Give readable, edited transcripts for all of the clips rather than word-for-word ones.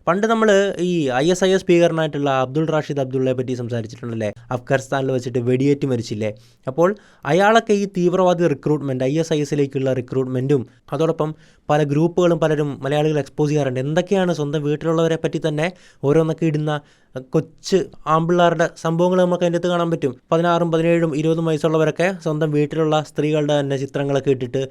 പണ്ട് നമ്മൾ ഈ ISIS സ്പീക്കറിനായിട്ടുള്ള അബ്ദുൾ റാഷിദ് അബ്ദുള്ളയെ പറ്റി സംസാരിച്ചിട്ടുണ്ടല്ലേ, അഫ്ഗാനിസ്ഥാനിൽ വെച്ചിട്ട് വെടിയേറ്റ് മരിച്ചില്ലേ. അപ്പോൾ അയാളൊക്കെ ഈ തീവ്രവാദി റിക്രൂട്ട്മെൻറ്റ് ISISലേക്കുള്ള റിക്രൂട്ട്മെൻറ്റും അതോടൊപ്പം പല ഗ്രൂപ്പുകളും പലരും മലയാളികൾ എക്സ്പോസ് ചെയ്യാറുണ്ട്. എന്തൊക്കെയാണ് സ്വന്തം വീട്ടിലുള്ളവരെ പറ്റി തന്നെ ഓരോന്നൊക്കെ ഇടുന്ന കൊച്ച് ആമ്പിള്ളാരുടെ സംഭവങ്ങൾ നമുക്ക് അതിൻ്റെ അകത്ത് കാണാൻ പറ്റും. 16, 17, 20 വയസ്സുള്ളവരൊക്കെ സ്വന്തം വീട്ടിലുള്ള സ്ത്രീകളുടെ തന്നെ ചിത്രങ്ങളൊക്കെ ഇട്ടിട്ട്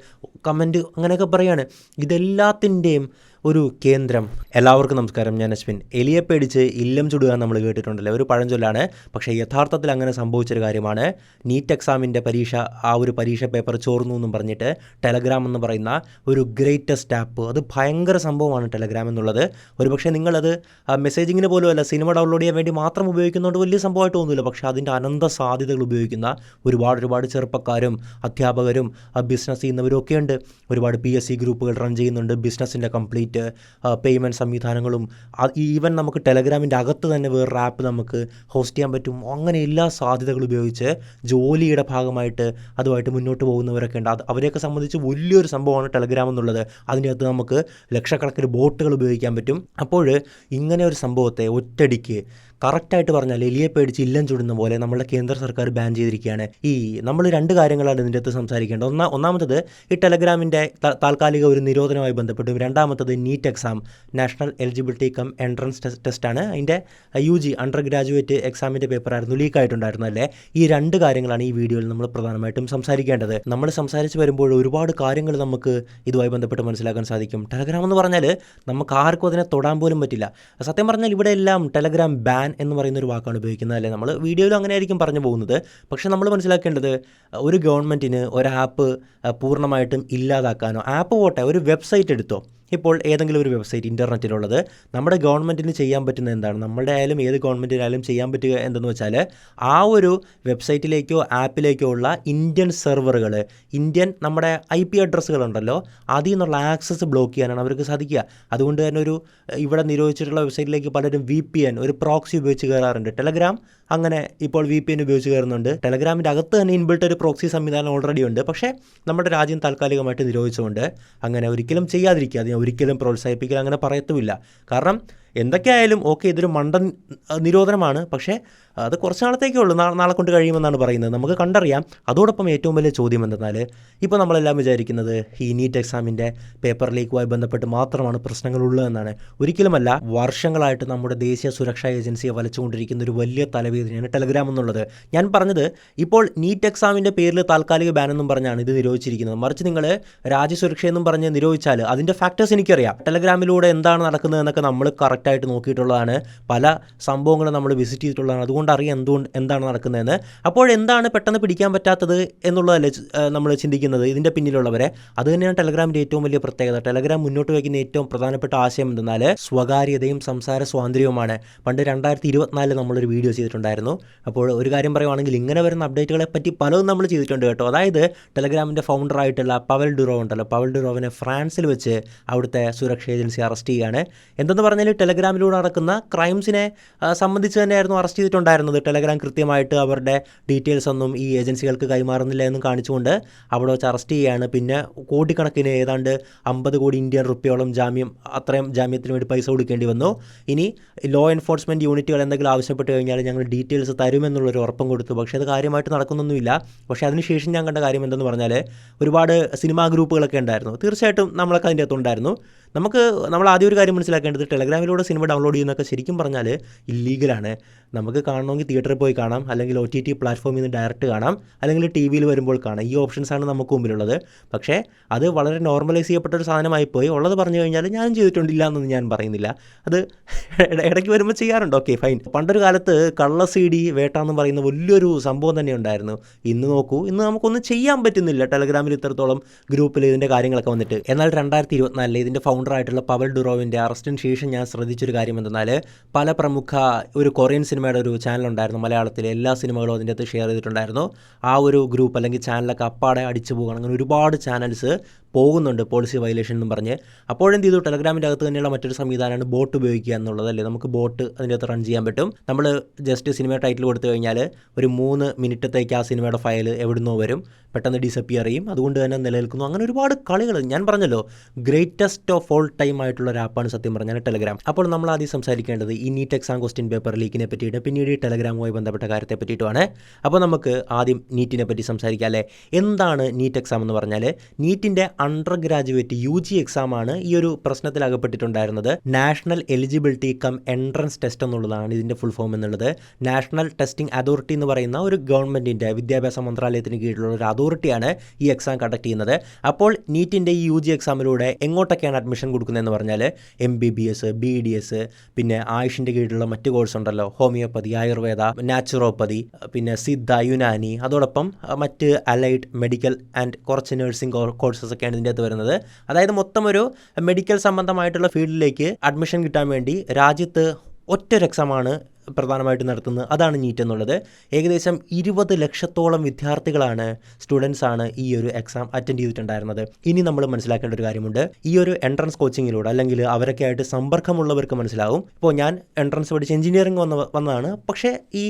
കമൻറ്റ് അങ്ങനെയൊക്കെ പറയാണ്. ഇതെല്ലാത്തിൻ്റെയും ഒരു കേന്ദ്രം. എല്ലാവർക്കും നമസ്കാരം, ഞാൻ അശ്വിൻ. എലിയെ പേടിച്ച് ഇല്ലം ചുടുക നമ്മൾ കേട്ടിട്ടുണ്ടല്ലോ, ഒരു പഴഞ്ചൊല്ലാണ്. പക്ഷേ യഥാർത്ഥത്തിൽ അങ്ങനെ സംഭവിച്ചൊരു കാര്യമാണ്. നീറ്റ് എക്സാമിൻ്റെ ഒരു പരീക്ഷ പേപ്പർ ചോർന്നു എന്നും പറഞ്ഞിട്ട് ടെലഗ്രാം എന്ന് പറയുന്ന ഒരു ഗ്രേറ്റസ്റ്റ് ആപ്പ്, അത് ഭയങ്കര സംഭവമാണ് ടെലഗ്രാം എന്നുള്ളത്. ഒരുപക്ഷെ നിങ്ങളത് മെസ്സേജിങ്ങിന് പോലും അല്ല, സിനിമ ഡൗൺലോഡ് ചെയ്യാൻ വേണ്ടി മാത്രം ഉപയോഗിക്കുന്നതുകൊണ്ട് വലിയ സംഭവമായിട്ട് തോന്നുന്നില്ല. പക്ഷേ അതിൻ്റെ അനന്ത സാധ്യതകൾ ഉപയോഗിക്കുന്ന ഒരുപാട് ചെറുപ്പക്കാരും അധ്യാപകരും ബിസിനസ് ചെയ്യുന്നവരും ഒക്കെ ഉണ്ട്. ഒരുപാട് PSC ഗ്രൂപ്പുകൾ റൺ ചെയ്യുന്നുണ്ട്. ബിസിനസ്സിൻ്റെ കംപ്ലീറ്റ് പേയ്മെൻറ്റ് സംവിധാനങ്ങളും ഈവൻ നമുക്ക് ടെലഗ്രാമിൻ്റെ അകത്ത് തന്നെ വേറൊരു ആപ്പ് നമുക്ക് ഹോസ്റ്റ് ചെയ്യാൻ പറ്റും. അങ്ങനെ എല്ലാ സാധ്യതകളും ഉപയോഗിച്ച് ജോലിയുടെ ഭാഗമായിട്ട് അതുമായിട്ട് മുന്നോട്ട് പോകുന്നവരൊക്കെ ഉണ്ട്. അവരെയൊക്കെ സംബന്ധിച്ച് വലിയൊരു സംഭവമാണ് ടെലഗ്രാം എന്നുള്ളത്. അതിൻ്റെ അകത്ത് നമുക്ക് ലക്ഷക്കണക്കിന് ബോട്ടുകൾ ഉപയോഗിക്കാൻ പറ്റും. അപ്പോൾ ഇങ്ങനെ ഒരു സംഭവത്തെ ഒറ്റയടിക്ക് കറക്റ്റായിട്ട് പറഞ്ഞാൽ എലിയെ പേടിച്ച് ഇല്ലം ചുടുന്ന പോലെ നമ്മുടെ കേന്ദ്ര സർക്കാർ ബാൻ ചെയ്തിരിക്കുകയാണ്. നമ്മൾ രണ്ട് കാര്യങ്ങളാണ് ഇതിൻ്റെ അകത്ത് സംസാരിക്കേണ്ടത്. ഒന്നാമത്തത് ഈ ടെലഗ്രാമിൻ്റെ താൽക്കാലിക ഒരു നിരോധനവുമായി ബന്ധപ്പെട്ടും, രണ്ടാമത്തത് NEET exam, national eligibility cum entrance ടെസ്റ്റാണ്. അതിൻ്റെ UG അണ്ടർ ഗ്രാജുവേറ്റ് എക്സാമിൻ്റെ പേപ്പറായിരുന്നു ലീക്കായിട്ടുണ്ടായിരുന്നു അല്ലേ. ഈ രണ്ട് കാര്യങ്ങളാണ് ഈ വീഡിയോയിൽ നമ്മൾ പ്രധാനമായിട്ടും സംസാരിക്കേണ്ടത്. നമ്മൾ സംസാരിച്ച് വരുമ്പോൾ ഒരുപാട് കാര്യങ്ങൾ നമുക്ക് ഇതുമായി ബന്ധപ്പെട്ട് മനസ്സിലാക്കാൻ സാധിക്കും. ടെലഗ്രാം എന്ന് പറഞ്ഞാൽ നമുക്ക് ആർക്കും അതിനെ തൊടാൻ പോലും പറ്റില്ല. സത്യം പറഞ്ഞാൽ ഇവിടെ എല്ലാം ടെലഗ്രാം ബാൻ എന്ന് പറയുന്നൊരു വാക്കാണ് ഉപയോഗിക്കുന്നത് അല്ലേ. നമ്മൾ വീഡിയോയിൽ അങ്ങനെ ആയിരിക്കും പറഞ്ഞു പോകുന്നത്. പക്ഷേ നമ്മൾ മനസ്സിലാക്കേണ്ടത്, ഒരു ഗവൺമെൻറ്റിന് ഒരു ആപ്പ് പൂർണ്ണമായിട്ടും ഇല്ലാതാക്കാനോ, ആപ്പ് പോട്ടെ ഒരു വെബ്സൈറ്റ് എടുത്തോ, ഇപ്പോൾ ഏതെങ്കിലും ഒരു വെബ്സൈറ്റ് ഇൻ്റർനെറ്റിലുള്ളത് നമ്മുടെ ഗവൺമെൻറ്റിന് ചെയ്യാൻ പറ്റുന്ന എന്താണ്, നമ്മുടെ ആയാലും ഏത് ഗവൺമെൻറ്റിനായാലും ചെയ്യാൻ പറ്റുക എന്തെന്ന് വെച്ചാൽ ആ ഒരു വെബ്സൈറ്റിലേക്കോ ആപ്പിലേക്കോ ഉള്ള ഇന്ത്യൻ സെർവറുകൾ, ഇന്ത്യൻ നമ്മുടെ IP അഡ്രസ്സുകളുണ്ടല്ലോ, അതിൽ നിന്നുള്ള ആക്സസ് ബ്ലോക്ക് ചെയ്യാനാണ് അവർക്ക് സാധിക്കുക. അതുകൊണ്ട് തന്നെ ഇവിടെ നിരോധിച്ചിട്ടുള്ള വെബ്സൈറ്റിലേക്ക് പലരും VPN, ഒരു പ്രോക്സി ഉപയോഗിച്ച് കയറാറുണ്ട്. ടെലഗ്രാം അങ്ങനെ ഇപ്പോൾ VPN ഉപയോഗിച്ച് കയറുന്നുണ്ട്. ടെലഗ്രാമിൻ്റെ അകത്ത് തന്നെ ഇൻബിൽട്ട് ഒരു പ്രോക്സി സംവിധാനം ഓൾറെഡി ഉണ്ട്. പക്ഷേ നമ്മുടെ രാജ്യം താൽക്കാലികമായിട്ട് നിരോധിച്ചുകൊണ്ട് അങ്ങനെ ഒരിക്കലും ചെയ്യാതിരിക്കുക. അതിനെ ഒരിക്കലും പ്രോത്സാഹിപ്പിക്കുക അങ്ങനെ പറയത്തുമില്ല. കാരണം എന്തൊക്കെയായാലും ഓക്കെ, ഇതൊരു മണ്ടൻ നിരോധനമാണ്. പക്ഷേ അത് കുറച്ച് നാളത്തേക്കേ ഉള്ളൂ, നാളെ കൊണ്ട് കഴിയുമെന്നാണ് പറയുന്നത്, നമുക്ക് കണ്ടറിയാം. അതോടൊപ്പം ഏറ്റവും വലിയ ചോദ്യം എന്തെന്നാൽ, ഇപ്പോൾ നമ്മളെല്ലാം വിചാരിക്കുന്നത് ഈ നീറ്റ് എക്സാമിൻ്റെ പേപ്പർ ലീക്കുമായി ബന്ധപ്പെട്ട് മാത്രമാണ് പ്രശ്നങ്ങളുള്ളതെന്നാണ്. ഒരിക്കലുമല്ല. വർഷങ്ങളായിട്ട് നമ്മുടെ ദേശീയ സുരക്ഷാ ഏജൻസിയെ വലച്ചുകൊണ്ടിരിക്കുന്ന ഒരു വലിയ തലവേദനയാണ് ടെലഗ്രാം എന്നുള്ളത്. ഞാൻ പറഞ്ഞത്, ഇപ്പോൾ നീറ്റ് എക്സാമിൻ്റെ പേരിൽ താൽക്കാലിക ബാനെന്നും പറഞ്ഞാണ് ഇത് നിരോധിച്ചിരിക്കുന്നത്. മറിച്ച് നിങ്ങൾ രാജ്യസുരക്ഷയെന്നും പറഞ്ഞ് നിരോധിച്ചാൽ അതിൻ്റെ ഫാക്ടേഴ്സ് എനിക്കറിയാം. ടെലഗ്രാമിലൂടെ എന്താണ് നടക്കുന്നത് എന്നൊക്കെ നമ്മൾ കറക്റ്റായിട്ട് നോക്കിയിട്ടുള്ളതാണ്. പല സംഭവങ്ങളും നമ്മൾ വിസിറ്റ് ചെയ്തിട്ടുള്ളതാണ്. അതുകൊണ്ട് അറിയാം എന്താണ് നടക്കുന്നതെന്ന്. അപ്പോഴെന്താണ് പെട്ടെന്ന് പിടിക്കാൻ പറ്റാത്തത് എന്നുള്ളതല്ലേ നമ്മൾ ചിന്തിക്കുന്നത് ഇതിൻ്റെ പിന്നിലുള്ളവരെ. അത് തന്നെയാണ് ടെലഗ്രാമിൻ്റെ ഏറ്റവും വലിയ പ്രത്യേകത. ടെലഗ്രാം മുന്നോട്ട് വയ്ക്കുന്ന ഏറ്റവും പ്രധാനപ്പെട്ട ആശയം എന്തെന്നാൽ സ്വകാര്യതയും സംസാര സ്വാതന്ത്ര്യവുമാണ്. പണ്ട് 2024 നമ്മളൊരു വീഡിയോ ചെയ്തിട്ടുണ്ടായിരുന്നു. അപ്പോൾ ഒരു കാര്യം പറയുവാണെങ്കിൽ, ഇങ്ങനെ വരുന്ന അപ്ഡേറ്റുകളെ പറ്റി പലതും നമ്മൾ ചെയ്തിട്ടുണ്ട് കേട്ടോ. അതായത് ടെലഗ്രാമിൻ്റെ ഫൗണ്ടറായിട്ടുള്ള പവൽ ഡുറോ ഉണ്ടല്ലോ, പവൽ ഡുറോവിനെ ഫ്രാൻസിൽ വെച്ച് അവിടുത്തെ സുരക്ഷാ ഏജൻസി അറസ്റ്റ് ചെയ്യുകയാണ്. എന്തെന്ന് പറഞ്ഞാൽ ടെലഗ്രാമിലൂടെ നടക്കുന്ന ക്രൈംസിനെ സംബന്ധിച്ച് തന്നെയായിരുന്നു അറസ്റ്റ് ചെയ്തിട്ടുണ്ടായിരുന്നത്. ടെലഗ്രാം കൃത്യമായിട്ട് അവരുടെ ഡീറ്റെയിൽസ് ഒന്നും ഈ ഏജൻസികൾക്ക് കൈമാറുന്നില്ല എന്നും കാണിച്ചുകൊണ്ട് അവിടെ വെച്ച് അറസ്റ്റ് ചെയ്യുകയാണ്. പിന്നെ കോടിക്കണക്കിന്, ഏതാണ്ട് 50 കോടി ഇന്ത്യൻ റുപ്യോളം അത്രയും ജാമ്യത്തിന് വേണ്ടി പൈസ കൊടുക്കേണ്ടി വന്നു. ഇനി ലോ എൻഫോഴ്സ്മെൻറ്റ് യൂണിറ്റുകൾ എന്തെങ്കിലും ആവശ്യപ്പെട്ട് കഴിഞ്ഞാൽ ഞങ്ങൾ ഡീറ്റെയിൽസ് തരുമെന്നുള്ളൊരു ഉറപ്പും കൊടുത്തു. പക്ഷേ അത് കാര്യമായിട്ട് നടക്കുന്നൊന്നുമില്ല. പക്ഷേ അതിനുശേഷം ഞാൻ കണ്ട കാര്യം എന്തെന്ന് പറഞ്ഞാൽ, ഒരുപാട് സിനിമാ ഗ്രൂപ്പുകളൊക്കെ ഉണ്ടായിരുന്നു. തീർച്ചയായിട്ടും നമ്മളൊക്കെ അതിൻ്റെ അകത്തുണ്ടായിരുന്നു. നമ്മൾ ആദ്യം ഒരു കാര്യം മനസ്സിലാക്കേണ്ടത്, ടെലഗ്രാമിലൂടെ സിനിമ ഡൗൺലോഡ് ചെയ്യുന്നതൊക്കെ ശരിക്കും പറഞ്ഞാൽ ഇല്ലീഗലാണ്. നമുക്ക് കാണണമെങ്കിൽ തിയേറ്ററിൽ പോയി കാണാം, അല്ലെങ്കിൽ OTT പ്ലാറ്റ്ഫോമിൽ നിന്ന് ഡയറക്റ്റ് കാണാം, അല്ലെങ്കിൽ TV-യിൽ വരുമ്പോൾ കാണാം. ഈ ഓപ്ഷൻസാണ് നമുക്ക് മുമ്പിലുള്ളത്. പക്ഷേ അത് വളരെ നോർമലൈസ് ചെയ്യപ്പെട്ട ഒരു സാധനമായി പോയി. ഉള്ളത് പറഞ്ഞു കഴിഞ്ഞാൽ ഞാനും ചെയ്തിട്ടുണ്ടില്ല എന്നൊന്നും ഞാൻ പറയുന്നില്ല. അത് ഇടയ്ക്ക് വരുമ്പോൾ ചെയ്യാറുണ്ട്, ഓക്കെ ഫൈൻ. പണ്ടൊരു കാലത്ത് കള്ള CD വേട്ട എന്ന് പറയുന്ന വലിയൊരു സംഭവം തന്നെ ഉണ്ടായിരുന്നു. ഇന്ന് നോക്കൂ, ഇന്ന് നമുക്കൊന്നും ചെയ്യാൻ പറ്റുന്നില്ല. ടെലഗ്രാമിൽ ഇത്രത്തോളം ഗ്രൂപ്പിൽ ഇതിൻ്റെ കാര്യങ്ങളൊക്കെ വന്നിട്ട്. എന്നാൽ 2024 ഇതിൻ്റെ ഫൗണ്ടറായിട്ടുള്ള പവൽ ഡുറോവിൻ്റെ അറസ്റ്റിന് ശേഷം ഞാൻ ശ്രദ്ധിച്ചൊരു കാര്യം എന്തെന്നാൽ, പല പ്രമുഖ ഒരു കൊറിയൻ സിനിമയുടെ ഒരു ചാനലുണ്ടായിരുന്നു മലയാളത്തിലെ, എല്ലാ സിനിമകളും അതിൻ്റെ അകത്ത് ഷെയർ ചെയ്തിട്ടുണ്ടായിരുന്നു. ആ ഒരു ഗ്രൂപ്പ് അല്ലെങ്കിൽ ചാനലൊക്കെ അപ്പാടെ അടിച്ചു പോകണം. അങ്ങനെ ഒരുപാട് ചാനൽസ് പോകുന്നുണ്ട് പോളിസി വയലേഷൻ എന്ന് പറഞ്ഞ്. അപ്പോഴെന്ത് ചെയ്തു, ടെലഗ്രാമിൻ്റെ അകത്ത് തന്നെയുള്ള മറ്റൊരു സംവിധാനമാണ് ബോട്ട് ഉപയോഗിക്കുക എന്നുള്ളത്. അല്ലേ, നമുക്ക് ബോട്ട് അതിൻ്റെ അകത്ത് റൺ ചെയ്യാൻ പറ്റും. നമ്മൾ ജസ്റ്റ് സിനിമ ടൈറ്റിൽ കൊടുത്തു കഴിഞ്ഞാൽ ഒരു 3 മിനിറ്റത്തേക്ക് ആ സിനിമയുടെ ഫയൽ എവിടുന്നോ വരും, പെട്ടെന്ന് ഡിസപ്പിയർ ചെയ്യും, അതുകൊണ്ട് തന്നെ നിലനിൽക്കുന്നു. അങ്ങനെ ഒരുപാട് കളികൾ. ഞാൻ പറഞ്ഞല്ലോ, ഗ്രേറ്റസ്റ്റ് ഓഫ് ഓൾ ടൈം ആയിട്ടുള്ള ഒരു ആപ്പാണ് സത്യം പറഞ്ഞാൽ ടെലഗ്രാം. അപ്പോൾ നമ്മൾ ആദ്യം സംസാരിക്കേണ്ടത് ഈ നീറ്റ് എക്സാം ക്വസ്റ്റ്യൻ പേപ്പർ ലീക്കിനെ പറ്റിയിട്ട്, പിന്നീട് ഈ ടെലഗ്രാമുമായി ബന്ധപ്പെട്ട കാര്യത്തെ പറ്റിയിട്ടുമാണ്. അപ്പോൾ നമുക്ക് ആദ്യം നീറ്റിനെ പറ്റി സംസാരിക്കാം. അല്ലേ, എന്താണ് നീറ്റ് എക്സാം എന്ന് പറഞ്ഞാൽ? നീറ്റിൻ്റെ അണ്ടർ ഗ്രാജുവേറ്റ് UG എക്സാമാണ് ഈ ഒരു പ്രശ്നത്തിൽ അകപ്പെട്ടിട്ടുണ്ടായിരുന്നത്. National eligibility cum entrance test എന്നുള്ളതാണ് ഇതിൻ്റെ ഫുൾ ഫോം എന്നുള്ളത്. നാഷണൽ ടെസ്റ്റിംഗ് അതോറിറ്റി എന്ന് പറയുന്ന ഒരു ഗവൺമെൻറ്റിൻ്റെ വിദ്യാഭ്യാസ മന്ത്രാലയത്തിന് കീഴിലുള്ള ഒരു അതോറിറ്റിയാണ് ഈ എക്സാം കണ്ടക്ട് ചെയ്യുന്നത്. അപ്പോൾ നീറ്റിൻ്റെ ഈ UG എക്സാമിലൂടെ എങ്ങോട്ടൊക്കെയാണ് അഡ്മിഷൻ കൊടുക്കുന്നതെന്ന് പറഞ്ഞാൽ MBBS, BDS, പിന്നെ ആയുഷിൻ്റെ കീഴിലുള്ള മറ്റ് കോഴ്സ് ഉണ്ടല്ലോ, ഹോമിയോപ്പതി, ആയുർവേദ, നാച്ചുറോപ്പതി, പിന്നെ സിദ്ധ, യുനാനി, അതോടൊപ്പം മറ്റ് അലൈഡ് മെഡിക്കൽ ആൻഡ് കുറച്ച് നഴ്സിംഗ് കോഴ്സസ് ഒക്കെയാണ് ഇതിൻ്റെ അകത്ത് വരുന്നത്. അതായത് മൊത്തം ഒരു മെഡിക്കൽ സംബന്ധമായിട്ടുള്ള ഫീൽഡിലേക്ക് അഡ്മിഷൻ കിട്ടാൻ വേണ്ടി രാജ്യത്ത് ഒറ്റൊരു എക്സാമാണ് പ്രധാനമായിട്ട് നടത്തുന്നത്. അതാണ് നീറ്റ് എന്നുള്ളത്. ഏകദേശം 20 ലക്ഷത്തോളം വിദ്യാർത്ഥികളാണ്, സ്റ്റുഡൻസാണ് ഈ ഒരു എക്സാം അറ്റൻഡ് ചെയ്തിട്ടുണ്ടായിരുന്നത്. ഇനി നമ്മൾ മനസ്സിലാക്കേണ്ട ഒരു കാര്യമുണ്ട്. ഈ ഒരു എൻട്രൻസ് കോച്ചിങ്ങിലൂടെ അല്ലെങ്കിൽ അവരൊക്കെ ആയിട്ട് സമ്പർക്കമുള്ളവർക്ക് മനസ്സിലാവും. ഇപ്പോൾ ഞാൻ എൻട്രൻസ് പഠിച്ച് എഞ്ചിനീയറിംഗ് വന്നതാണ്. പക്ഷേ ഈ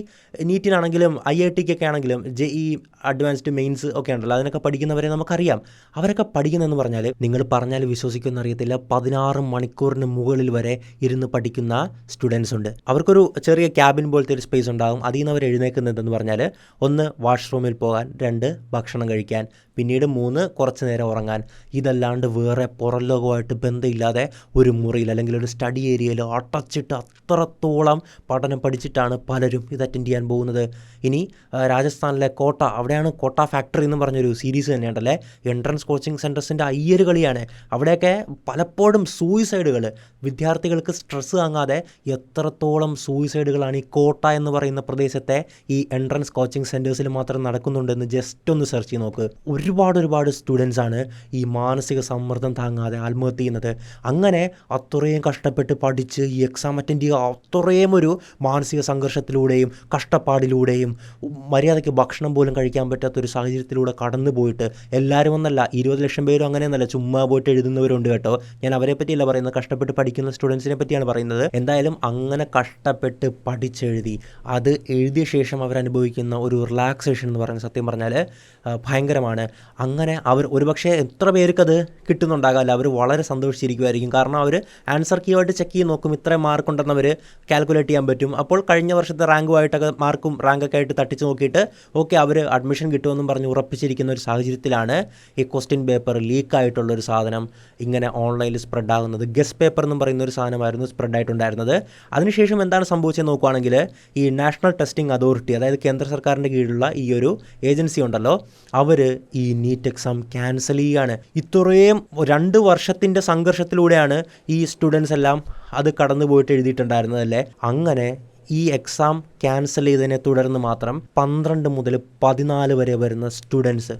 നീറ്റിനാണെങ്കിലും IITക്കൊക്കെ ആണെങ്കിലും JEE അഡ്വാൻസ്ഡ് മെയിൻസ് ഒക്കെ ഉണ്ടല്ലോ, അതിനൊക്കെ പഠിക്കുന്നവരെ നമുക്കറിയാം. അവരൊക്കെ പഠിക്കുന്നതെന്ന് പറഞ്ഞാൽ നിങ്ങൾ പറഞ്ഞാൽ വിശ്വസിക്കുമെന്ന് അറിയത്തില്ല, 16 മണിക്കൂറിന് മുകളിൽ വരെ ഇരുന്ന് പഠിക്കുന്ന സ്റ്റുഡൻസ് ഉണ്ട്. അവർക്കൊരു ചെറിയ ക്യാബിൻ പോലത്തെ ഒരു സ്പേസ് ഉണ്ടാകും. അതിൽ നിന്ന് അവർ എഴുന്നേക്കുന്നതെന്ന് പറഞ്ഞാൽ 1 വാഷ്റൂമിൽ പോകാൻ, 2 ഭക്ഷണം കഴിക്കാൻ, പിന്നീട് 3 കുറച്ച് നേരം ഉറങ്ങാൻ. ഇതല്ലാണ്ട് വേറെ പുറം ലോകമായിട്ട് ബന്ധമില്ലാതെ ഒരു മുറിയിൽ അല്ലെങ്കിൽ ഒരു സ്റ്റഡി ഏരിയയിൽ അടച്ചിട്ട് അത്രത്തോളം പഠനം പഠിച്ചിട്ടാണ് പലരും ഇത് അറ്റൻഡ് ചെയ്യാൻ പോകുന്നത്. ഇനി രാജസ്ഥാനിലെ കോട്ട, അവിടെയാണ് കോട്ട ഫാക്ടറി എന്ന് പറഞ്ഞൊരു സീരീസ് തന്നെയുണ്ടല്ലേ, എൻട്രൻസ് കോച്ചിങ് സെൻറ്റേഴ്സിൻ്റെ അയ്യര് കളിയാണ്. അവിടെയൊക്കെ പലപ്പോഴും സൂയിസൈഡുകൾ, വിദ്യാർത്ഥികൾക്ക് സ്ട്രെസ്സ് താങ്ങാതെ എത്രത്തോളം സൂയിസൈഡുകളാണ് ഈ കോട്ട എന്ന് പറയുന്ന പ്രദേശത്തെ ഈ എൻട്രൻസ് കോച്ചിങ് സെൻറ്റേഴ്സിൽ മാത്രം നടക്കുന്നുണ്ടെന്ന് ജസ്റ്റ് ഒന്ന് സെർച്ച് ചെയ്ത് നോക്ക്. ഒരുപാട് സ്റ്റുഡൻസാണ് ഈ മാനസിക സമ്മർദ്ദം താങ്ങാതെ ആത്മഹത്യ ചെയ്യുന്നത്. അങ്ങനെ അത്രയും കഷ്ടപ്പെട്ട് പഠിച്ച് ഈ എക്സാം അറ്റൻഡ് ചെയ്യുക, അത്രയും ഒരു മാനസിക സംഘർഷത്തിലൂടെയും കഷ്ടപ്പാടിലൂടെയും മര്യാദയ്ക്ക് ഭക്ഷണം പോലും കഴിക്കാൻ പറ്റാത്തൊരു സാഹചര്യത്തിലൂടെ കടന്നു പോയിട്ട്, എല്ലാവരും ഒന്നല്ല, 20 ലക്ഷം പേരും അങ്ങനെയൊന്നല്ല, ചുമ്മാ പോയിട്ട് എഴുതുന്നവരുണ്ട് കേട്ടോ. ഞാൻ അവരെ പറ്റിയല്ല പറയുന്നത്, കഷ്ടപ്പെട്ട് പഠിക്കുന്ന സ്റ്റുഡൻസിനെ പറ്റിയാണ് പറയുന്നത്. എന്തായാലും അങ്ങനെ കഷ്ടപ്പെട്ട് പഠിച്ചെഴുതി അത് എഴുതിയ ശേഷം അവരനുഭവിക്കുന്ന ഒരു റിലാക്സേഷൻ എന്ന് പറയുന്നത് സത്യം പറഞ്ഞാൽ ഭയങ്കരമാണ്. അങ്ങനെ അവർ ഒരുപക്ഷെ എത്ര പേർക്കത് കിട്ടുന്നുണ്ടാകാമല്ല, അവർ വളരെ സന്തോഷിച്ചിരിക്കുമായിരിക്കും. കാരണം അവർ ആൻസർ കീ ആയിട്ട് ചെക്ക് ചെയ്ത് നോക്കും, ഇത്രയും മാർക്ക് ഉണ്ടെന്ന് അവർ കാൽക്കുലേറ്റ് ചെയ്യാൻ പറ്റും. അപ്പോൾ കഴിഞ്ഞ വർഷത്തെ റാങ്കുമായിട്ടൊക്കെ റാങ്കൊക്കെ ആയിട്ട് തട്ടിച്ച് നോക്കിയിട്ട് ഓക്കെ അവർ അഡ്മിഷൻ കിട്ടുമെന്നും പറഞ്ഞ് ഉറപ്പിച്ചിരിക്കുന്ന ഒരു സാഹചര്യത്തിലാണ് ഈ ക്വസ്റ്റ്യൻ പേപ്പർ ലീക്കായിട്ടുള്ളൊരു സാധനം ഇങ്ങനെ ഓൺലൈനിൽ സ്പ്രെഡാകുന്നത്. ഗസ്റ്റ് പേപ്പർ എന്നും പറയുന്ന ഒരു സാധനമായിരുന്നു സ്പ്രെഡായിട്ടുണ്ടായിരുന്നത്. അതിനുശേഷം എന്താണ് സംഭവിച്ചത് നോക്കുകയാണെങ്കിൽ, ഈ നാഷണൽ ടെസ്റ്റിംഗ് അതോറിറ്റി, അതായത് കേന്ദ്ര സർക്കാരിൻ്റെ കീഴിലുള്ള ഈ ഒരു ഏജൻസി ഉണ്ടല്ലോ, അവർ ഈ നീറ്റ് എക്സാം ക്യാൻസൽ ചെയ്യുകയാണ്. ഇത്രയും 2 വർഷത്തിൻ്റെ സംഘർഷത്തിലൂടെയാണ് ഈ സ്റ്റുഡൻസ് എല്ലാം അത് കടന്നു പോയിട്ട് എഴുതിയിട്ടുണ്ടായിരുന്നതല്ലേ. അങ്ങനെ ഈ എക്സാം ക്യാൻസൽ ചെയ്തതിനെ തുടർന്ന് മാത്രം 12 മുതൽ 14 വരെ വരുന്ന സ്റ്റുഡൻസ്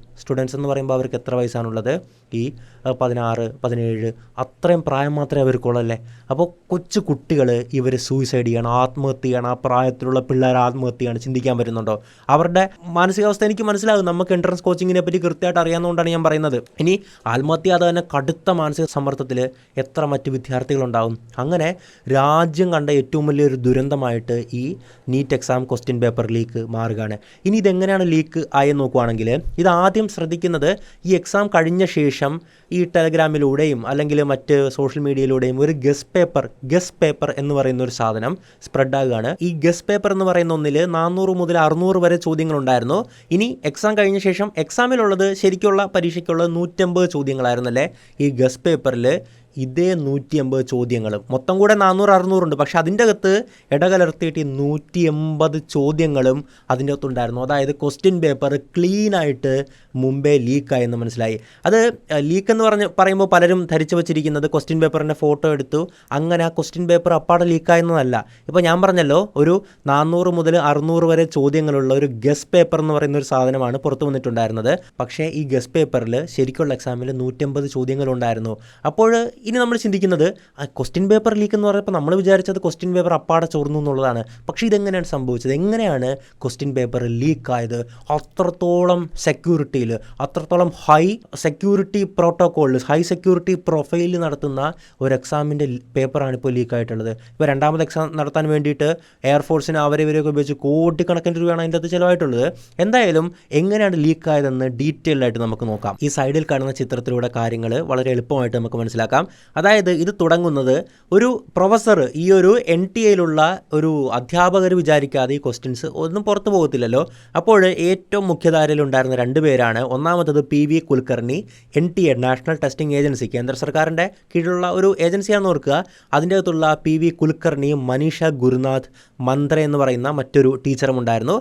എന്ന് പറയുമ്പോൾ അവർക്ക് എത്ര വയസ്സാണുള്ളത്? ഈ 16, 17 അത്രയും പ്രായം മാത്രമേ അവർക്കുള്ളല്ലേ. അപ്പോൾ കൊച്ചു കുട്ടികൾ ഇവർ സൂയിസൈഡ് ചെയ്യണം, ആത്മഹത്യ ചെയ്യണം. ആ പ്രായത്തിലുള്ള പിള്ളേർ ആത്മഹത്യ ചെയ്യണം. ചിന്തിക്കാൻ പറ്റുന്നുണ്ടോ അവരുടെ മാനസികാവസ്ഥ? എനിക്ക് മനസ്സിലാകും, നമുക്ക് എൻട്രൻസ് കോച്ചിങ്ങിനെ പറ്റി കൃത്യമായിട്ട് അറിയാവുന്നതുകൊണ്ടാണ് ഞാൻ പറയുന്നത്. ഇനി ആത്മഹത്യ ചെയ്യാതെ തന്നെ കടുത്ത മാനസിക സമ്മർദ്ദത്തിൽ എത്ര മറ്റ് വിദ്യാർത്ഥികളുണ്ടാകും. അങ്ങനെ രാജ്യം കണ്ട ഏറ്റവും വലിയൊരു ദുരന്തമായിട്ട് ഈ NEET exam question paper leak മാറുകയാണ്. ഇനി ഇതെങ്ങനെയാണ് ലീക്ക് ആയി നോക്കുകയാണെങ്കിൽ, ഇതാദ്യം ശ്രദ്ധിക്കുന്നത് ഈ എക്സാം കഴിഞ്ഞ ശേഷം ഈ ടെലഗ്രാമിലൂടെയും അല്ലെങ്കിൽ മറ്റ് സോഷ്യൽ മീഡിയയിലൂടെയും ഒരു ഗസ്റ്റ് പേപ്പർ എന്ന് പറയുന്ന ഒരു സാധനം സ്പ്രെഡാകുകയാണ്. ഈ ഗസ്റ്റ് പേപ്പർ എന്ന് പറയുന്ന ഒന്നിൽ 400 മുതൽ 600 വരെ ചോദ്യങ്ങളുണ്ടായിരുന്നു. ഇനി എക്സാം കഴിഞ്ഞ ശേഷം എക്സാമിലുള്ളത് ശരിക്കുള്ള പരീക്ഷയ്ക്കുള്ളത് 150 ചോദ്യങ്ങളായിരുന്നല്ലേ. ഈ ഗസ്റ്റ് പേപ്പറിൽ ഇതേ 180 ചോദ്യങ്ങളും, മൊത്തം കൂടെ 400-600 ഉണ്ട്. പക്ഷേ അതിൻ്റെ അകത്ത് ഇടകലർത്തിയിട്ട് 180 ചോദ്യങ്ങളും അതിൻ്റെ അകത്തുണ്ടായിരുന്നു. അതായത് ക്വസ്റ്റ്യൻ പേപ്പർ ക്ലീനായിട്ട് മുമ്പേ ലീക്കായെന്ന് മനസ്സിലായി. അത് ലീക്ക് എന്ന് പറയുമ്പോൾ പലരും ധരിച്ചു വച്ചിരിക്കുന്നത് ക്വസ്റ്റ്യൻ പേപ്പറിൻ്റെ ഫോട്ടോ എടുത്തു അങ്ങനെ ആ ക്വസ്റ്റ്യൻ പേപ്പർ അപ്പാടെ ലീക്കായെന്നതല്ല. ഇപ്പോൾ ഞാൻ പറഞ്ഞല്ലോ, ഒരു 400 മുതൽ 600 വരെ ചോദ്യങ്ങളുള്ള ഒരു ഗസ്റ്റ് പേപ്പർ എന്ന് പറയുന്ന ഒരു സാധനമാണ് പുറത്തു വന്നിട്ടുണ്ടായിരുന്നത്. പക്ഷേ ഈ ഗസ്റ്റ് പേപ്പറിൽ ശരിക്കുള്ള എക്സാമിൽ 180 ചോദ്യങ്ങളുണ്ടായിരുന്നു. അപ്പോൾ ഇനി നമ്മൾ ചിന്തിക്കുന്നത് ക്വസ്റ്റ്യൻ പേപ്പർ ലീക്ക് എന്ന് പറയുമ്പോൾ നമ്മൾ വിചാരിച്ചത് ക്വസ്റ്റ്യൻ പേപ്പർ അപ്പാടെ ചോർന്നു എന്നുള്ളതാണ്. പക്ഷേ ഇതെങ്ങനെയാണ് സംഭവിച്ചത്? എങ്ങനെയാണ് ക്വസ്റ്റ്യൻ പേപ്പർ ലീക്കായത്? അത്രത്തോളം സെക്യൂരിറ്റിയിൽ, അത്രത്തോളം ഹൈ സെക്യൂരിറ്റി പ്രോട്ടോക്കോളിൽ, ഹൈ സെക്യൂരിറ്റി പ്രൊഫൈലിൽ നടത്തുന്ന ഒരു എക്സാമിൻ്റെ പേപ്പറാണ് ഇപ്പോൾ ലീക്കായിട്ടുള്ളത്. ഇപ്പോൾ രണ്ടാമത് എക്സാം നടത്താൻ വേണ്ടിയിട്ട് എയർഫോഴ്സിന് ഇവരെയൊക്കെ ഉപയോഗിച്ച് കോടിക്കണക്കിന് രൂപയാണ് അതിൻ്റെ അകത്ത് ചിലവായിട്ടുള്ളത്. എന്തായാലും എങ്ങനെയാണ് ലീക്കായതെന്ന് ഡീറ്റെയിൽഡ് ആയിട്ട് നമുക്ക് നോക്കാം. ഈ സൈഡിൽ കാണുന്ന ചിത്രത്തിലൂടെ കാര്യങ്ങൾ വളരെ എളുപ്പമായിട്ട് നമുക്ക് മനസ്സിലാക്കാം. അതായത് ഇത് തുടങ്ങുന്നത് ഒരു പ്രൊഫസർ, ഈ ഒരു NTA-യിലുള്ള ഒരു അധ്യാപകർ വിചാരിക്കാതെ ഈ ക്വസ്റ്റ്യൻസ് ഒന്നും പുറത്തു പോകത്തില്ലല്ലോ. അപ്പോൾ ഏറ്റവും മുഖ്യധാരയിലുണ്ടായിരുന്ന 2 പേരാണ്. ഒന്നാമത്തത് PV Kulkarni, NTA national testing agency, കേന്ദ്ര സർക്കാരിൻ്റെ കീഴിലുള്ള ഒരു ഏജൻസിയാണെന്ന് ഓർക്കുക. അതിൻ്റെ അകത്തുള്ള PV കുൽക്കർണിയും മനീഷ ഗുരുനാഥ് മന്ത്ര എന്ന് പറയുന്ന മറ്റൊരു ടീച്ചറും ഉണ്ടായിരുന്നു.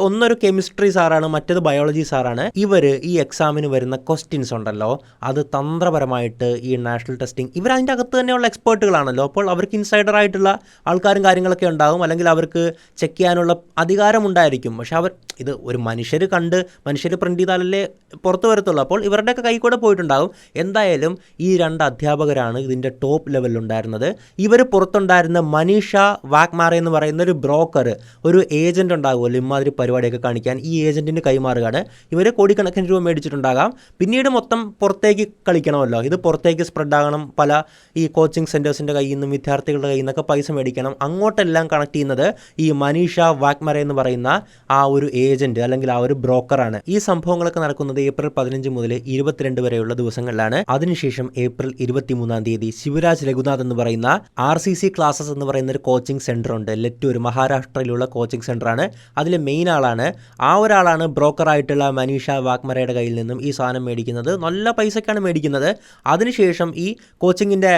ഒന്നൊരു കെമിസ്ട്രി സാറാണ്, മറ്റേത് ബയോളജി സാറാണ്. ഇവർ ഈ എക്സാമിന് വരുന്ന ക്വസ്റ്റ്യൻസ് ഉണ്ടല്ലോ, അത് തന്ത്രപരമായിട്ട് ഈ നാഷണൽ ടെസ്റ്റിംഗ്, അതിൻ്റെ അകത്ത് തന്നെയുള്ള എക്സ്പേർട്ടുകളാണല്ലോ. അപ്പോൾ അവർക്ക് ഇൻസൈഡർ ആയിട്ടുള്ള ആൾക്കാരും കാര്യങ്ങളൊക്കെ ഉണ്ടാകും, അല്ലെങ്കിൽ അവർക്ക് ചെക്ക് ചെയ്യാനുള്ള അധികാരമുണ്ടായിരിക്കും. പക്ഷെ ഇത് ഒരു മനുഷ്യർ പ്രിൻ്റ് ചെയ്താലല്ലേ പുറത്ത് വരത്തുള്ളൂ. അപ്പോൾ ഇവരുടെയൊക്കെ കൈ കൂടെ പോയിട്ടുണ്ടാകും. എന്തായാലും ഈ 2 അധ്യാപകരാണ് ഇതിൻ്റെ ടോപ്പ് ലെവലിലുണ്ടായിരുന്നത്. ഇവർ പുറത്തുണ്ടായിരുന്ന മനീഷ വാക്മാറെ എന്ന് പറയുന്ന ഒരു ബ്രോക്കർ, ഒരു ഏജൻറ് ഉണ്ടാകുമല്ലോ ഇമാതിരി പരിപാടിയൊക്കെ കാണിക്കാൻ, ഈ ഏജൻറ്റിന് കൈമാറുകയാണ്. ഇവർ കോടിക്കണക്കിന് രൂപ മേടിച്ചിട്ടുണ്ടാകാം. പിന്നീട് മൊത്തം പുറത്തേക്ക് കളിക്കണമല്ലോ, ഇത് പുറത്തേക്ക് സ്പ്രെഡ് ആകണം. പല ഈ കോച്ചിങ് സെൻറ്റേഴ്സിൻ്റെ കയ്യിൽ നിന്നും വിദ്യാർത്ഥികളുടെ കയ്യിൽ നിന്നൊക്കെ പൈസ മേടിക്കണം. അങ്ങോട്ടെല്ലാം കണക്ട് ചെയ്യുന്നത് ഈ മനീഷ വാക്മറെ എന്ന് പറയുന്ന ആ ഒരു ഏജൻറ്റ് അല്ലെങ്കിൽ ആ ഒരു ബ്രോക്കറാണ്. ഈ സംഭവങ്ങളൊക്കെ നടക്കുന്നത് ഏപ്രിൽ 15 മുതൽ 22 വരെയുള്ള ദിവസങ്ങളിലാണ്. അതിനുശേഷം ഏപ്രിൽ 23-ാം തീയതി ശിവരാജ് രഘുനാഥ് എന്ന് പറയുന്ന RCC ക്ലാസസ് എന്ന് പറയുന്ന ഒരു കോച്ചിങ് സെൻറ്റർ ഉണ്ട്, ലെറ്റൂർ, മഹാരാഷ്ട്രയിലുള്ള കോച്ചിങ് സെൻ്ററാണ്. അതിലെ മെയിൻ ആളാണ്. ആ ഒരാളാണ് ബ്രോക്കറായിട്ടുള്ള മനീഷ വാക്മറയുടെ കയ്യിൽ നിന്നും ഈ സാധനം മേടിക്കുന്നത്. നല്ല പൈസക്കാണ് മേടിക്കുന്നത്. അതിനുശേഷം ഈ കോച്ചിങ്ങിൻ്റെ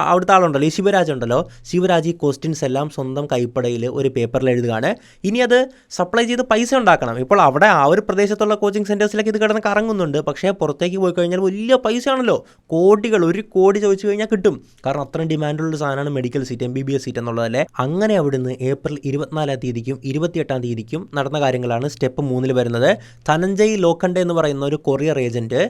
അവിടുത്തെ ആളുണ്ടല്ലോ, ഈ ശിവരാജ് ഉണ്ടല്ലോ, ശിവരാജ് ഈ ക്വസ്റ്റ്യൻസ് എല്ലാം സ്വന്തം കൈപ്പടയിൽ ഒരു പേപ്പറിൽ എഴുതുകയാണ്. ഇനി അത് സപ്ലൈ ചെയ്ത് പൈസ ഉണ്ടാക്കണം. ഇപ്പോൾ അവിടെ ആ ഒരു പ്രദേശത്തുള്ള കോച്ചിങ് സെൻറ്റേഴ്സിലേക്ക് ഇത് കിടന്ന് കറങ്ങുന്നുണ്ട്. പക്ഷേ പുറത്തേക്ക് പോയി കഴിഞ്ഞാൽ വലിയ പൈസയാണല്ലോ, കോടികൾ, 1 കോടി ചോദിച്ചു കഴിഞ്ഞാൽ കിട്ടും. കാരണം അത്രയും ഡിമാൻഡുള്ള സാധനമാണ് മെഡിക്കൽ സീറ്റ്, MBBS സീറ്റ് എന്നുള്ളതല്ലേ. അങ്ങനെ അവിടുന്ന് ഏപ്രിൽ 24-ാം തീയതിക്കും 28-ാം തീയതിക്കും നടന്ന കാര്യങ്ങളാണ് സ്റ്റെപ്പ് 3 വരുന്നത്. ധനഞ്ജയ് ലോഖണ്ഡെ എന്ന് പറയുന്ന ഒരു കൊറിയർ ഏജൻറ്റ്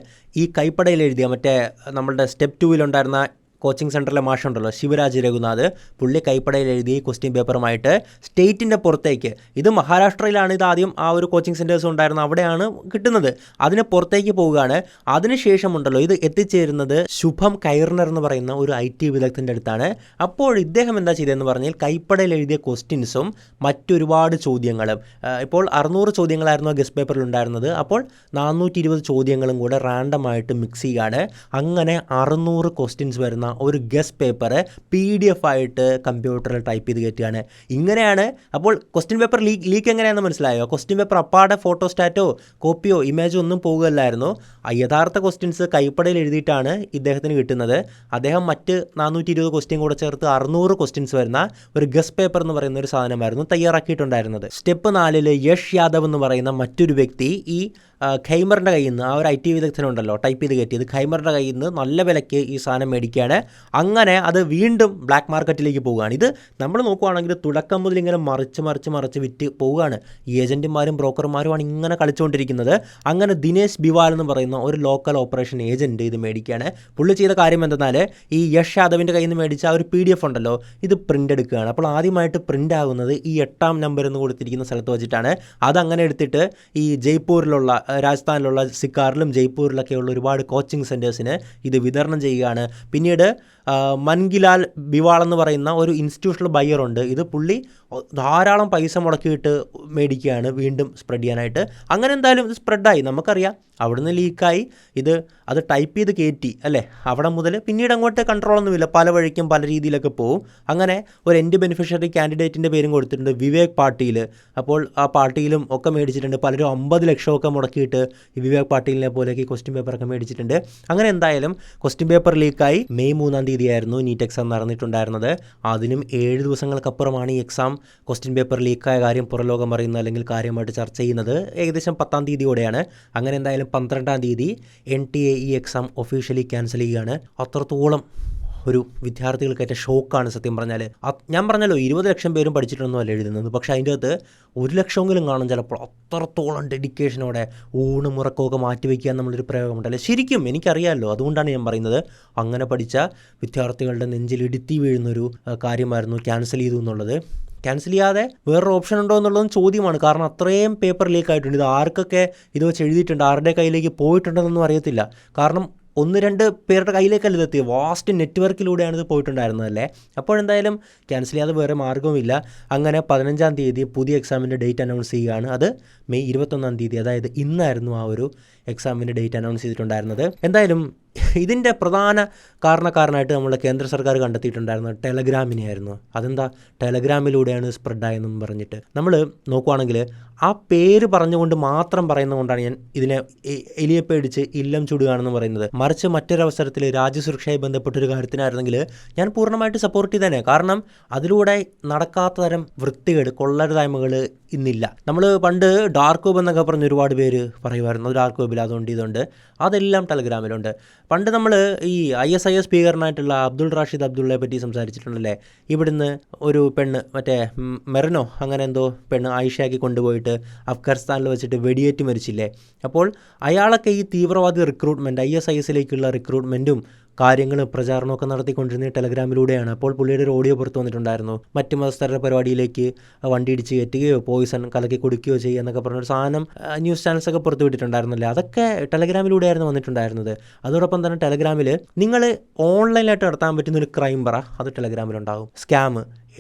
ഈ കൈപ്പടയിൽ എഴുതിയ മറ്റേ നമ്മളുടെ സ്റ്റെപ്പ് 2-ലുണ്ടായിരുന്ന കോച്ചിങ് സെൻറ്ററിലെ മാഷുണ്ടല്ലോ ശിവരാജ് രഘുനാഥ്, പുള്ളി കൈപ്പടയിൽ എഴുതി ക്വസ്റ്റ്യൻ പേപ്പറുമായിട്ട് സ്റ്റേറ്റിൻ്റെ പുറത്തേക്ക്, ഇത് മഹാരാഷ്ട്രയിലാണ് ഇത് ആദ്യം ആ ഒരു കോച്ചിങ് സെൻറ്റേഴ്സ് ഉണ്ടായിരുന്നു, അവിടെയാണ് കിട്ടുന്നത്, അതിന് പുറത്തേക്ക് പോവുകയാണ്. അതിനുശേഷമുണ്ടല്ലോ ഇത് എത്തിച്ചേരുന്നത് ശുഭം കൈർണർ എന്ന് പറയുന്ന ഒരു IT വിദഗ്ധൻ്റെ അടുത്താണ്. അപ്പോൾ ഇദ്ദേഹം എന്താ ചെയ്തതെന്ന് പറഞ്ഞാൽ കൈപ്പടയിൽ എഴുതിയ ക്വസ്റ്റ്യൻസും മറ്റൊരുപാട് ചോദ്യങ്ങളും, ഇപ്പോൾ 600 ചോദ്യങ്ങളായിരുന്നു ഗസ്റ്റ് പേപ്പറിൽ ഉണ്ടായിരുന്നത്, അപ്പോൾ 420 ചോദ്യങ്ങളും കൂടെ റാൻഡമായിട്ട് മിക്സ് ചെയ്യുകയാണ്. അങ്ങനെ 600 ക്വസ്റ്റ്യൻസ് വരുന്ന ഒരു ഗസ്റ്റ് പേപ്പർ PDF ആയിട്ട് കമ്പ്യൂട്ടറിൽ ടൈപ്പ് ചെയ്ത് കയറ്റുകയാണ്. ഇങ്ങനെയാണ്. അപ്പോൾ ക്വസ്റ്റ്യൻ പേപ്പർ ലീക്ക് എങ്ങനെയാണെന്ന് മനസ്സിലായോ? ക്വസ്റ്റ്യൻ പേപ്പർ അപ്പാടെ ഫോട്ടോസ്റ്റാറ്റോ കോപ്പിയോ ഇമേജോ ഒന്നും പോകുകയല്ലായിരുന്നു. യഥാർത്ഥ ക്വസ്റ്റ്യൻസ് കൈപ്പടയിൽ എഴുതിയിട്ടാണ് ഇദ്ദേഹത്തിന് കിട്ടുന്നത്. അദ്ദേഹം മറ്റ് 420 ക്വസ്റ്റ്യൻ കൂടെ ചേർത്ത് 600 ക്വസ്റ്റ്യൻസ് വരുന്ന ഒരു ഗസ്റ്റ് പേപ്പർ എന്ന് പറയുന്ന ഒരു സാധനമായിരുന്നു തയ്യാറാക്കിയിട്ടുണ്ടായിരുന്നത്. സ്റ്റെപ്പ് 4 യഷ് യാദവ് എന്ന് പറയുന്ന മറ്റൊരു വ്യക്തി ഈ ഖൈമറിൻ്റെ കയ്യിൽ നിന്ന്, ആ ഒരു IT വിദഗ്ധനുണ്ടല്ലോ ടൈപ്പ് ചെയ്ത് കയറ്റിയത്, ഖൈമറിൻ്റെ കയ്യിൽ നിന്ന് നല്ല വിലയ്ക്ക് ഈ സാധനം മേടിക്കുകയാണ്. അങ്ങനെ അത് വീണ്ടും ബ്ലാക്ക് മാർക്കറ്റിലേക്ക് പോവുകയാണ്. ഇത് നമ്മൾ നോക്കുകയാണെങ്കിൽ തുടക്കം മുതൽ ഇങ്ങനെ മറിച്ച് വിറ്റ് പോവുകയാണ്. ഈ ഏജൻറ്റുമാരും ബ്രോക്കർമാരുമാണ് ഇങ്ങനെ കളിച്ചുകൊണ്ടിരിക്കുന്നത്. അങ്ങനെ ദിനേശ് ബിവാൽ എന്ന് പറയുന്ന ഒരു ലോക്കൽ ഓപ്പറേഷൻ ഏജൻറ്റ് ഇത് മേടിക്കുകയാണ്. പുള്ളി ചെയ്ത കാര്യം എന്തെന്നാൽ ഈ യഷ് യാദവിൻ്റെ കയ്യിൽ നിന്ന് മേടിച്ച ആ ഒരു PDF ഉണ്ടല്ലോ, ഇത് പ്രിൻ്റ് എടുക്കുകയാണ്. അപ്പോൾ ആദ്യമായിട്ട് പ്രിൻ്റ് ആകുന്നത് ഈ 8-ാം നമ്പർ എന്ന് കൊടുത്തിരിക്കുന്ന സ്ഥലത്ത് വെച്ചിട്ടാണ്. അതങ്ങനെ എടുത്തിട്ട് ഈ ജയ്പൂരിലുള്ള, രാജസ്ഥാനിലുള്ള സിക്കാറിലും ജയ്പൂരിലൊക്കെയുള്ള ഒരുപാട് കോച്ചിങ് സെൻറ്റേഴ്സിന് ഇത് വിതരണം ചെയ്യുകയാണ്. പിന്നീട് മൻഗിലാൽ ബിവാൾ എന്ന് പറയുന്ന ഒരു ഇൻസ്റ്റിറ്റ്യൂഷണൽ ബയ്യറുണ്ട്. ഇത് പുള്ളി ധാരാളം പൈസ മുടക്കിയിട്ട് മേടിക്കുകയാണ് വീണ്ടും സ്പ്രെഡ് ചെയ്യാനായിട്ട്. അങ്ങനെ എന്തായാലും ഇത് സ്പ്രെഡായി, നമുക്കറിയാം. അവിടുന്ന് ലീക്കായി, അത് ടൈപ്പ് ചെയ്ത് കയറ്റി അല്ലേ, അവിടെ മുതൽ പിന്നീട് അങ്ങോട്ട് കൺട്രോളൊന്നുമില്ല, പല വഴിക്കും പല രീതിയിലൊക്കെ പോവും. അങ്ങനെ ഒരു എൻഡ് ബെനിഫിഷ്യറി കാൻഡിഡേറ്റിൻ്റെ പേരും കൊടുത്തിട്ടുണ്ട്, വിവേക് പാട്ടീൽ. അപ്പോൾ ആ പാട്ടീലും ഒക്കെ മേടിച്ചിട്ടുണ്ട്. പലരും 50 ലക്ഷമൊക്കെ മുടക്കിയിട്ട് ഈ വിവേക് പാട്ടീലിനെ പോലെയൊക്കെ ക്വസ്റ്റ്യൻ പേപ്പറൊക്കെ മേടിച്ചിട്ടുണ്ട്. അങ്ങനെ എന്തായാലും ക്വസ്റ്റ്യൻ പേപ്പർ ലീക്കായി. മെയ് 3-ാം തീയതിയായിരുന്നു നീറ്റ് എക്സാം നടന്നിട്ടുണ്ടായിരുന്നത്. അതിനും 7 ദിവസങ്ങൾക്കപ്പുറമാണ് ഈ എക്സാം ക്വസ്റ്റ്യൻ പേപ്പർ ലീക്കായ കാര്യം പുറലോകം അറിയുന്നത്, അല്ലെങ്കിൽ കാര്യമായിട്ട് ചർച്ച ചെയ്യുന്നത് ഏകദേശം 10-ാം തീയതിയോടെയാണ്. അങ്ങനെ എന്തായാലും 12-ാം തീയതി NTA ഈ എക്സാം ഒഫീഷ്യലി ക്യാൻസൽ ചെയ്യുകയാണ്. അത്രത്തോളം ഒരു വിദ്യാർത്ഥികൾക്കേറ്റ ഷോക്കാണ് സത്യം പറഞ്ഞാൽ. ഞാൻ പറഞ്ഞല്ലോ 20 ലക്ഷം പേരും പഠിച്ചിട്ടൊന്നുമല്ല എഴുതുന്നത്, പക്ഷേ അതിൻ്റെ അകത്ത് 1 ലക്ഷമെങ്കിലും കാണും ചിലപ്പോൾ. അത്രത്തോളം ഡെഡിക്കേഷനോടെ ഊണും ഉറക്കമൊക്കെ മാറ്റിവെക്കുക എന്നുള്ളൊരു പ്രയോഗമുണ്ടല്ലേ. ശരിക്കും എനിക്കറിയാമല്ലോ, അതുകൊണ്ടാണ് ഞാൻ പറയുന്നത്. അങ്ങനെ പഠിച്ച വിദ്യാർത്ഥികളുടെ നെഞ്ചിൽ ഇടുത്തി വീഴുന്നൊരു കാര്യമായിരുന്നു ക്യാൻസൽ ചെയ്തു എന്നുള്ളത്. ക്യാൻസൽ ചെയ്യാതെ വേറൊരു ഓപ്ഷൻ ഉണ്ടോ എന്നുള്ളതും ചോദ്യമാണ്. കാരണം അത്രയും പേപ്പർ ലീക്ക് ആയിട്ടുണ്ട്. ഇത് ആർക്കൊക്കെ ഇത് വെച്ച് എഴുതിയിട്ടുണ്ട്, ആരുടെ കയ്യിലേക്ക് പോയിട്ടുണ്ടെന്നൊന്നും അറിയത്തില്ല. കാരണം 1-2 പേരുടെ കയ്യിലേക്കല്ല ഇതെത്തിയത്, വാസ്റ്റ് നെറ്റ്വർക്കിലൂടെയാണ് ഇത് പോയിട്ടുണ്ടായിരുന്നതല്ലേ. അപ്പോഴെന്തായാലും ക്യാൻസൽ ചെയ്യാതെ വേറെ മാർഗ്ഗവുമില്ല. അങ്ങനെ 15-ാം തീയതി പുതിയ എക്സാമിൻ്റെ ഡേറ്റ് അനൗൺസ് ചെയ്യുകയാണ്. അത് മെയ് 21-ാം തീയതി, അതായത് ഇന്നായിരുന്നു ആ ഒരു എക്സാമിൻ്റെ ഡേറ്റ് അനൗൺസ് ചെയ്തിട്ടുണ്ടായിരുന്നത്. എന്തായാലും ഇതിൻ്റെ പ്രധാന കാരണക്കാരനായിട്ട് നമ്മുടെ കേന്ദ്ര സർക്കാർ കണ്ടെത്തിയിട്ടുണ്ടായിരുന്നത് ടെലഗ്രാമിനെയായിരുന്നു. അതെന്താ, ടെലഗ്രാമിലൂടെയാണ് സ്പ്രെഡായെന്നും പറഞ്ഞിട്ട്. നമ്മൾ നോക്കുവാണെങ്കിൽ ആ പേര് പറഞ്ഞുകൊണ്ട് മാത്രം പറയുന്നതുകൊണ്ടാണ് ഞാൻ ഇതിനെ എലിയെ പേടിച്ച് ഇല്ലം ചുടുകയാണെന്ന് പറയുന്നത്. മറിച്ച് മറ്റൊരവസരത്തിൽ രാജ്യസുരക്ഷയുമായി ബന്ധപ്പെട്ടൊരു കാര്യത്തിനായിരുന്നെങ്കിൽ ഞാൻ പൂർണ്ണമായിട്ട് സപ്പോർട്ട് ചെയ്തേനെ. കാരണം അതിലൂടെ നടക്കാത്ത തരം വൃത്തികേട്, കൊള്ളരുതായ്മകൾ ഇന്നില്ല. നമ്മൾ പണ്ട് ഡാർക്ക് വെബ് എന്നൊക്കെ പറഞ്ഞ് ഒരുപാട് പേര് പറയുമായിരുന്നു, ഡാർക്ക് വെബിൽ അതുകൊണ്ട് ഇതുണ്ട്. അതെല്ലാം ടെലഗ്രാമിലുണ്ട്. പണ്ട് നമ്മൾ ഈ ISIS സ്പീക്കറിനായിട്ടുള്ള അബ്ദുൾ റാഷിദ് അബ്ദുള്ളയെ പറ്റി സംസാരിച്ചിട്ടുണ്ടല്ലേ. ഇവിടുന്ന് ഒരു പെണ്ണ്, മറ്റേ മെറിനോ അങ്ങനെ എന്തോ പെണ്ണ് ആയിഷയാക്കി കൊണ്ടുപോയിട്ട് അഫ്ഗാനിസ്ഥാനിൽ വെച്ചിട്ട് വെടിയേറ്റ് മരിച്ചില്ലേ. അപ്പോൾ അയാളൊക്കെ ഈ തീവ്രവാദി റിക്രൂട്ട്മെൻറ്റ്, ISISലേക്കുള്ള റിക്രൂട്ട്മെൻറ്റും കാര്യങ്ങളും പ്രചാരണമൊക്കെ നടത്തിക്കൊണ്ടിരുന്നത് ടെലഗ്രാമിലൂടെയാണ്. അപ്പോൾ പുള്ളിയുടെ ഒരു ഓഡിയോ പുറത്തു വന്നിട്ടുണ്ടായിരുന്നു. മറ്റ് മതസ്ഥരുടെ പരിപാടിയിലേക്ക് വണ്ടി ഇടിച്ച് കയറ്റുകയോ പോയിസൺ കലക്കി കൊടുക്കുകയോ ചെയ്യുക എന്നൊക്കെ പറഞ്ഞൊരു സാധനം ന്യൂസ് ചാനൽസൊക്കെ പുറത്തു വിട്ടിട്ടുണ്ടായിരുന്നല്ലേ. അതൊക്കെ ടെലഗ്രാമിലൂടെയായിരുന്നു വന്നിട്ടുണ്ടായിരുന്നത്. അതോടൊപ്പം തന്നെ ടെലഗ്രാമിൽ നിങ്ങൾ ഓൺലൈനായിട്ട് നടത്താൻ പറ്റുന്നൊരു ക്രൈം പറ, അത് ടെലഗ്രാമിലുണ്ടാകും. സ്കാം,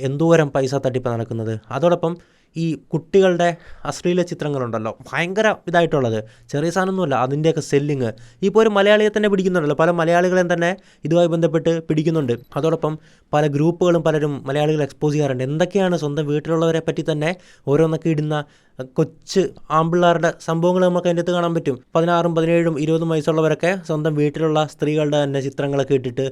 എന്തോരം പൈസ തട്ടിപ്പ് നടക്കുന്നത്. അതോടൊപ്പം ഈ കുട്ടികളുടെ അശ്ലീല ചിത്രങ്ങളുണ്ടല്ലോ, ഭയങ്കര ഇതായിട്ടുള്ളത്, ചെറിയ സാധനമൊന്നുമല്ല, അതിൻ്റെയൊക്കെ സെല്ലിങ്. ഇപ്പോൾ ഒരു മലയാളിയെ തന്നെ പിടിക്കുന്നുണ്ടല്ലോ, പല മലയാളികളെയും തന്നെ ഇതുമായി ബന്ധപ്പെട്ട് പിടിക്കുന്നുണ്ട്. അതോടൊപ്പം പല ഗ്രൂപ്പുകളും പലരും മലയാളികൾ എക്സ്പോസ് ചെയ്യാറുണ്ട്. എന്തൊക്കെയാണ് സ്വന്തം വീട്ടിലുള്ളവരെ പറ്റി തന്നെ ഓരോന്നൊക്കെ ഇടുന്ന കൊച്ച് ആമ്പിള്ളാരുടെ സംഭവങ്ങൾ നമുക്ക് അതിൻ്റെ അകത്ത് കാണാൻ പറ്റും. 16, 17, 20 വയസ്സുള്ളവരൊക്കെ സ്വന്തം വീട്ടിലുള്ള സ്ത്രീകളുടെ തന്നെ ചിത്രങ്ങളൊക്കെ ഇട്ടിട്ട്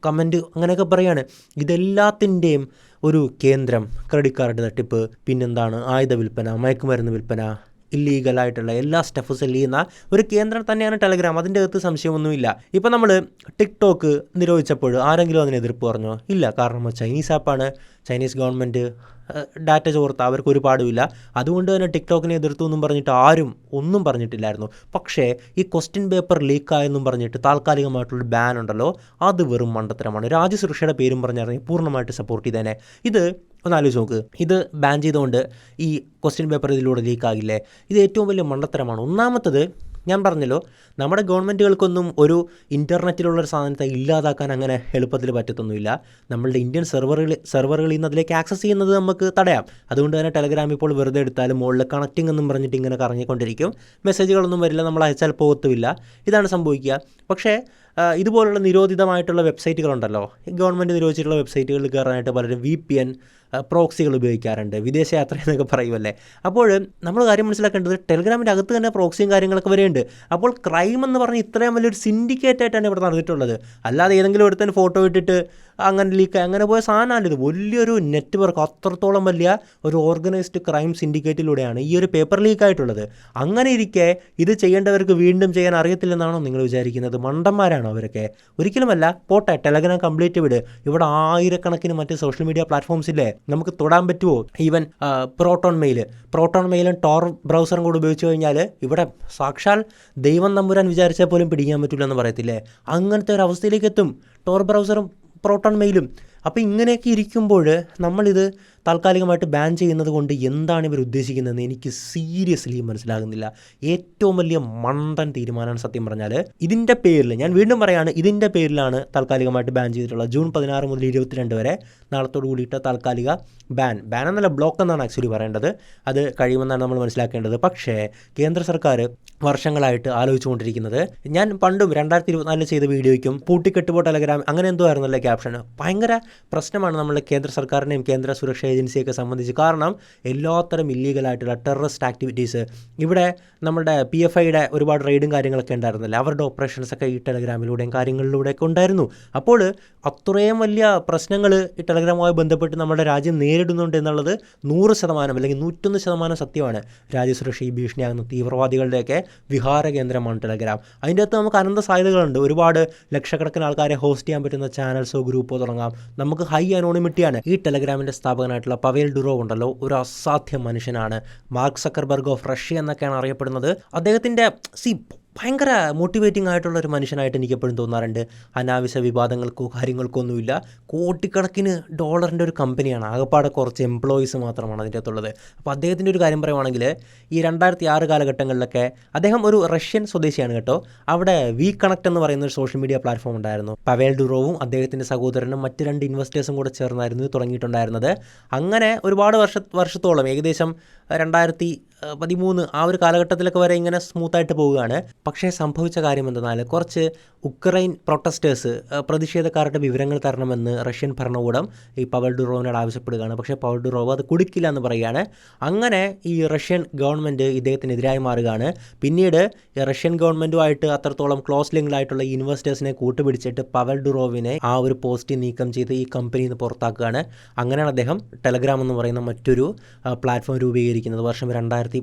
കമൻറ്റ് അങ്ങനെയൊക്കെ പറയാണ്. ഇതെല്ലാത്തിൻ്റെയും ഒരു കേന്ദ്രം ക്രെഡിറ്റ് കാർഡ് തട്ടിപ്പ്, പിന്നെന്താണ് ആയുധ വിൽപ്പന, മയക്കുമരുന്ന് വിൽപ്പന, ഇല്ലീഗലായിട്ടുള്ള എല്ലാ സ്റ്റഫ് സെല്ല് ചെയ്യുന്ന ഒരു കേന്ദ്രം തന്നെയാണ് ടെലഗ്രാം. അതിൻ്റെ അകത്ത് സംശയമൊന്നുമില്ല. ഇപ്പോൾ നമ്മൾ ടിക്ടോക്ക് നിരോധിച്ചപ്പോൾ ആരെങ്കിലും അതിന് എതിർപ്പ് പറഞ്ഞോ? ഇല്ല. കാരണം ചൈനീസ് ആപ്പാണ്, ചൈനീസ് ഗവൺമെൻറ് ഡാറ്റ ചോർത്ത അവർക്ക് ഒരു പാടുമില്ല. അതുകൊണ്ട് തന്നെ ടിക്ടോക്കിനെ എതിർത്തു എന്നും പറഞ്ഞിട്ട് ആരും ഒന്നും പറഞ്ഞിട്ടില്ലായിരുന്നു. പക്ഷേ ഈ ക്വസ്റ്റ്യൻ പേപ്പർ ലീക്കായെന്നും പറഞ്ഞിട്ട് താൽക്കാലികമായിട്ടുള്ള ബാൻ ഉണ്ടല്ലോ, അത് വെറും മണ്ടത്തരമാണ്. രാജ്യസുരക്ഷയുടെ പേരും പറഞ്ഞിറങ്ങി പൂർണ്ണമായിട്ട് സപ്പോർട്ട് ചെയ്തേനെ. ഇത് ഒന്ന് ആലോചിച്ച് നോക്ക്. ഇത് ബാൻ ചെയ്തുകൊണ്ട് ഈ ക്വസ്റ്റ്യൻ പേപ്പർ ഇതിലൂടെ ലീക്കാകില്ലേ? ഇത് ഏറ്റവും വലിയ മണ്ടത്തരമാണ്. ഒന്നാമത്തത്, ഞാൻ പറഞ്ഞല്ലോ, നമ്മുടെ ഗവൺമെൻറ്റുകൾക്കൊന്നും ഒരു ഇൻ്റർനെറ്റിലുള്ളൊരു സാധനത്തെ ഇല്ലാതാക്കാൻ അങ്ങനെ എളുപ്പത്തിൽ പറ്റത്തൊന്നുമില്ല. നമ്മളുടെ ഇന്ത്യൻ സെർവറുകളിൽ നിന്ന് അതിലേക്ക് ആക്സസ് ചെയ്യുന്നത് നമുക്ക് തടയാം. അതുകൊണ്ട് തന്നെ ടെലഗ്രാം ഇപ്പോൾ വെറുതെ എടുത്താലും മുകളിൽ കണക്റ്റിംഗ് എന്നും പറഞ്ഞിട്ട് ഇങ്ങനെ കറങ്ങിക്കൊണ്ടിരിക്കും. മെസ്സേജുകളൊന്നും വരില്ല, നമ്മൾ അയച്ചാൽ പോകത്തുമില്ല. ഇതാണ് സംഭവിക്കുക. പക്ഷേ ഇതുപോലുള്ള നിരോധിതമായിട്ടുള്ള വെബ്സൈറ്റുകളുണ്ടല്ലോ, ഗവൺമെൻറ് നിരോധിച്ചിട്ടുള്ള വെബ്സൈറ്റുകളിൽ കയറാനായിട്ട് പലരും VPN പ്രോക്സികൾ ഉപയോഗിക്കാറുണ്ട്, വിദേശയാത്ര എന്നൊക്കെ പറയുമല്ലേ. അപ്പോൾ നമ്മൾ കാര്യം മനസ്സിലാക്കേണ്ടത് ടെലഗ്രാമിൻ്റെ അകത്ത് തന്നെ പ്രോക്സിയും കാര്യങ്ങളൊക്കെ വരെയുണ്ട്. അപ്പോൾ ക്രൈം എന്ന് പറഞ്ഞാൽ ഇത്രയും വലിയൊരു സിൻഡിക്കേറ്റ് ആയിട്ടാണ് ഇവിടെ നടന്നിട്ടുള്ളത്. അല്ലാതെ ഏതെങ്കിലും ഒരുത്തന്നെ ഫോട്ടോ ഇട്ടിട്ട് അങ്ങനെ ലീക്ക് അങ്ങനെ പോയ സാധനമല്ല. ഇത് വലിയൊരു നെറ്റ്വർക്ക്, അത്രത്തോളം വലിയ ഒരു ഓർഗനൈസ്ഡ് ക്രൈം സിൻഡിക്കേറ്റിലൂടെയാണ് ഈ ഒരു പേപ്പർ ലീക്കായിട്ടുള്ളത്. അങ്ങനെ ഇരിക്കെ ഇത് ചെയ്യേണ്ടവർക്ക് വീണ്ടും ചെയ്യാൻ അറിയത്തില്ലെന്നാണോ നിങ്ങൾ വിചാരിക്കുന്നത്? മണ്ടന്മാരാണോ അവരൊക്കെ? ഒരിക്കലുമല്ല. പോട്ടെ, ടെലഗ്രാം കംപ്ലീറ്റ് വിട്. ഇവിടെ ആയിരക്കണക്കിന് മറ്റ് സോഷ്യൽ മീഡിയ പ്ലാറ്റ്ഫോംസ് ഇല്ലേ, നമുക്ക് തൊടാൻ പറ്റുമോ? ഈവൻ പ്രോട്ടോൺ മെയിലും ടോർ ബ്രൗസറും കൂടെ ഉപയോഗിച്ച് കഴിഞ്ഞാൽ ഇവിടെ സാക്ഷാൽ ദൈവം നമ്പുരാൻ വിചാരിച്ചാൽ പോലും പിടിക്കാൻ പറ്റില്ല എന്ന് പറയത്തില്ലേ? അങ്ങനത്തെ ഒരു അവസ്ഥയിലേക്ക് എത്തും ടോർ ബ്രൗസറും പ്രോട്ടോൺ മെയിലും. അപ്പോൾ ഇങ്ങനെയൊക്കെ ഇരിക്കുമ്പോൾ നമ്മളിത് താൽക്കാലികമായിട്ട് ബാൻ ചെയ്യുന്നത് കൊണ്ട് എന്താണ് ഇവർ ഉദ്ദേശിക്കുന്നതെന്ന് എനിക്ക് സീരിയസ്ലി മനസ്സിലാകുന്നില്ല. ഏറ്റവും വലിയ മണ്ടൻ തീരുമാനമാണ് സത്യം പറഞ്ഞാൽ. ഇതിൻ്റെ പേരിൽ, ഞാൻ വീണ്ടും പറയുകയാണ്, ഇതിൻ്റെ പേരിലാണ് താൽക്കാലികമായിട്ട് ബാൻ ചെയ്തിട്ടുള്ളത്. ജൂൺ 16 മുതൽ 22 വരെ നാളത്തോട് കൂടിയിട്ട് താൽക്കാലിക ബാൻ എന്നല്ല, ബ്ലോക്ക് എന്നാണ് ആക്ച്വലി പറയേണ്ടത്. അത് കഴിയുമെന്നാണ് നമ്മൾ മനസ്സിലാക്കേണ്ടത്. പക്ഷേ കേന്ദ്ര സർക്കാർ വർഷങ്ങളായിട്ട് ആലോചിച്ചുകൊണ്ടിരിക്കുന്നത്, ഞാൻ പണ്ടും 2024 ചെയ്ത വീഡിയോയ്ക്കും പൂട്ടിക്കെട്ടുപോ ടെലഗ്രാം അങ്ങനെ എന്തോ ആയിരുന്നല്ലേ ക്യാപ്ഷൻ. ഭയങ്കര പ്രശ്നമാണ് നമ്മളുടെ കേന്ദ്ര സർക്കാരിനെയും കേന്ദ്ര സുരക്ഷ ഏജൻസിയൊക്കെ സംബന്ധിച്ച്. കാരണം എല്ലാത്തരം ഇല്ലീഗലായിട്ടുള്ള ടെററിസ്റ്റ് ആക്ടിവിറ്റീസ് ഇവിടെ നമ്മുടെ PFIയുടെ ഒരുപാട് റെയ്ഡും കാര്യങ്ങളൊക്കെ ഉണ്ടായിരുന്നില്ല. അവരുടെ ഓപ്പറേഷൻസൊക്കെ ഈ ടെലഗ്രാമിലൂടെയും കാര്യങ്ങളിലൂടെയൊക്കെ ഉണ്ടായിരുന്നു. അപ്പോൾ അത്രയും വലിയ പ്രശ്നങ്ങൾ ഈ ടെലഗ്രാമുമായി ബന്ധപ്പെട്ട് നമ്മുടെ രാജ്യം നേരിടുന്നുണ്ട് എന്നുള്ളത് 100% അല്ലെങ്കിൽ 101% സത്യമാണ്. രാജ്യസുരക്ഷ ഈ ഭീഷണിയാകുന്ന തീവ്രവാദികളുടെയൊക്കെ വിഹാര കേന്ദ്രമാണ് ടെലഗ്രാം. അതിൻ്റെ അകത്ത് നമുക്ക് അനന്ത സാധ്യതകളുണ്ട്. ഒരുപാട് ലക്ഷക്കണക്കിന് ആൾക്കാരെ ഹോസ്റ്റ് ചെയ്യാൻ പറ്റുന്ന ചാനൽസോ ഗ്രൂപ്പോ തുടങ്ങാം. നമുക്ക് ഹൈ അനോണിമിറ്റിയാണ്. ഈ ടെലഗ്രാമിൻ്റെ സ്ഥാപകനായിട്ടുള്ള പവേൽ ഡുറോവ് ഉണ്ടല്ലോ, ഒരു അസാധ്യ മനുഷ്യനാണ്. മാർക്ക് സക്കർബർഗ് ഓഫ് റഷ്യ എന്നൊക്കെയാണ് അറിയപ്പെടുന്നത്. അദ്ദേഹത്തിൻ്റെ ഭയങ്കര മോട്ടിവേറ്റിംഗ് ആയിട്ടുള്ള ഒരു മനുഷ്യനായിട്ട് എനിക്ക് എപ്പോഴും തോന്നാറുണ്ട്. അനാവശ്യ വിവാദങ്ങൾക്കോ കാര്യങ്ങൾക്കോ ഒന്നുമില്ല. കോടിക്കണക്കിന് ഡോളറിൻ്റെ ഒരു കമ്പനിയാണ്. ആകെപ്പാടെ കുറച്ച് എംപ്ലോയീസ് മാത്രമാണ് അതിൻ്റെ അകത്തുള്ളത്. അപ്പോൾ അദ്ദേഹത്തിൻ്റെ ഒരു കാര്യം പറയുവാണെങ്കിൽ ഈ 2006 കാലഘട്ടങ്ങളിലൊക്കെ അദ്ദേഹം ഒരു റഷ്യൻ സ്വദേശിയാണ് കേട്ടോ. അവിടെ വി കണക്ട് എന്ന് പറയുന്ന ഒരു സോഷ്യൽ മീഡിയ പ്ലാറ്റ്ഫോം ഉണ്ടായിരുന്നു. പവേൽ ഡുറോവും അദ്ദേഹത്തിൻ്റെ സഹോദരനും മറ്റ് 2 ഇൻവെസ്റ്റേഴ്സും കൂടെ ചേർന്നായിരുന്നു തുടങ്ങിയിട്ടുണ്ടായിരുന്നത്. അങ്ങനെ ഒരുപാട് വർഷത്തോളം ഏകദേശം 2013 ആ ഒരു കാലഘട്ടത്തിലൊക്കെ വരെ ഇങ്ങനെ സ്മൂത്തായിട്ട് പോവുകയാണ്. പക്ഷേ സംഭവിച്ച കാര്യം എന്തെന്നാൽ കുറച്ച് ഉക്രൈൻ പ്രൊട്ടസ്റ്റേഴ്സ് പ്രതിഷേധക്കാരുടെ വിവരങ്ങൾ തരണമെന്ന് റഷ്യൻ ഭരണകൂടം ഈ പവേൽ ഡുറോവിനോട് ആവശ്യപ്പെടുകയാണ്. പക്ഷേ പവേൽ ഡുറോവ് അത് കൊടുക്കില്ല എന്ന് പറയുകയാണ്. അങ്ങനെ ഈ റഷ്യൻ ഗവൺമെൻറ് ഇദ്ദേഹത്തിനെതിരായി മാറുകയാണ്. പിന്നീട് റഷ്യൻ ഗവൺമെൻറ്റുമായിട്ട് അത്രത്തോളം ക്ലോസ് ലിങ്ക്ഡായിട്ടുള്ള ഈ ഇൻവെസ്റ്റേഴ്സിനെ കൂട്ടുപിടിച്ചിട്ട് പവേൽ ഡുറോവിനെ ആ ഒരു പോസ്റ്റ് നീക്കം ചെയ്ത് ഈ കമ്പനിയിൽ നിന്ന് പുറത്താക്കുകയാണ്. അങ്ങനെയാണ് അദ്ദേഹം ടെലഗ്രാം എന്ന് പറയുന്ന മറ്റൊരു പ്ലാറ്റ്ഫോം രൂപീകരിക്കുന്നത്. വർഷം 2013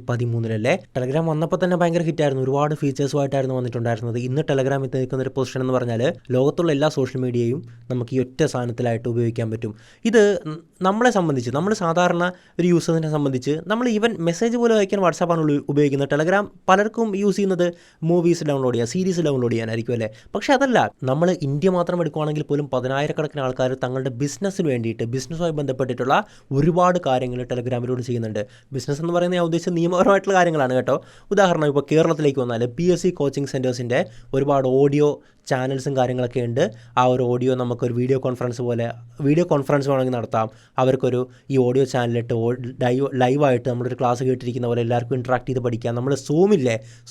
ടെലഗ്രാം വന്നപ്പോൾ തന്നെ ഭയങ്കര ഹിറ്റായിരുന്നു. ഒരുപാട് ഫീച്ചേഴ്സുമായിട്ടായിരുന്നു വന്നിട്ടുണ്ടായിരുന്നത്. ഇന്ന് ടെലഗ്രാം എത്തി നിൽക്കുന്ന ഒരു പൊസിഷൻ എന്ന് പറഞ്ഞാൽ ലോകത്തുള്ള എല്ലാ സോഷ്യൽ മീഡിയയും നമുക്ക് ഈ ഒറ്റ സാധനത്തിലായിട്ട് ഉപയോഗിക്കാൻ പറ്റും. ഇത് നമ്മളെ സംബന്ധിച്ച്, നമ്മൾ സാധാരണ ഒരു യൂസേഴ്സിനെ സംബന്ധിച്ച് നമ്മൾ ഈവൻ മെസ്സേജ് പോലും അയക്കാൻ വാട്സാപ്പാണ് ഉപയോഗിക്കുന്നത്. ടെലഗ്രാം പലർക്കും യൂസ് ചെയ്യുന്നത് മൂവീസ് ഡൗൺലോഡ് ചെയ്യാൻ, സീരീസ് ഡൗൺലോഡ് ചെയ്യാനായിരിക്കും അല്ലേ. പക്ഷേ അതല്ല, നമ്മൾ ഇന്ത്യ മാത്രം എടുക്കുകയാണെങ്കിൽ പോലും 10,000-കണക്കിന് ആൾക്കാർ തങ്ങളുടെ ബിസിനസ്സിന് വേണ്ടിയിട്ട്, ബിസിനസ്സുമായി ബന്ധപ്പെട്ടിട്ടുള്ള ഒരുപാട് കാര്യങ്ങൾ ടെലഗ്രാമിലൂടെ ചെയ്യുന്നുണ്ട്. ബിസിനസ് എന്ന് പറയുന്നത് ഞാൻ ഉദ്ദേശിച്ച നിയമപരമായിട്ടുള്ള കാര്യങ്ങളാണ് കേട്ടോ. ഉദാഹരണം ഇപ്പോൾ കേരളത്തിലേക്ക് വന്നാൽ PSC കോച്ചിങ് സെൻറ്റേഴ്സിൻ്റെ ഒരുപാട് ഓഡിയോ ചാനൽസും കാര്യങ്ങളൊക്കെ ഉണ്ട്. ആ ഒരു ഓഡിയോ നമുക്കൊരു വീഡിയോ കോൺഫറൻസ് വേണമെങ്കിൽ നടത്താം. അവർക്കൊരു ഈ ഓഡിയോ ചാനലിട്ട് ലൈവായിട്ട് നമ്മളൊരു ക്ലാസ് കേട്ടിരിക്കുന്ന പോലെ എല്ലാവർക്കും ഇൻട്രാക്ട് ചെയ്ത് പഠിക്കാം. നമ്മൾ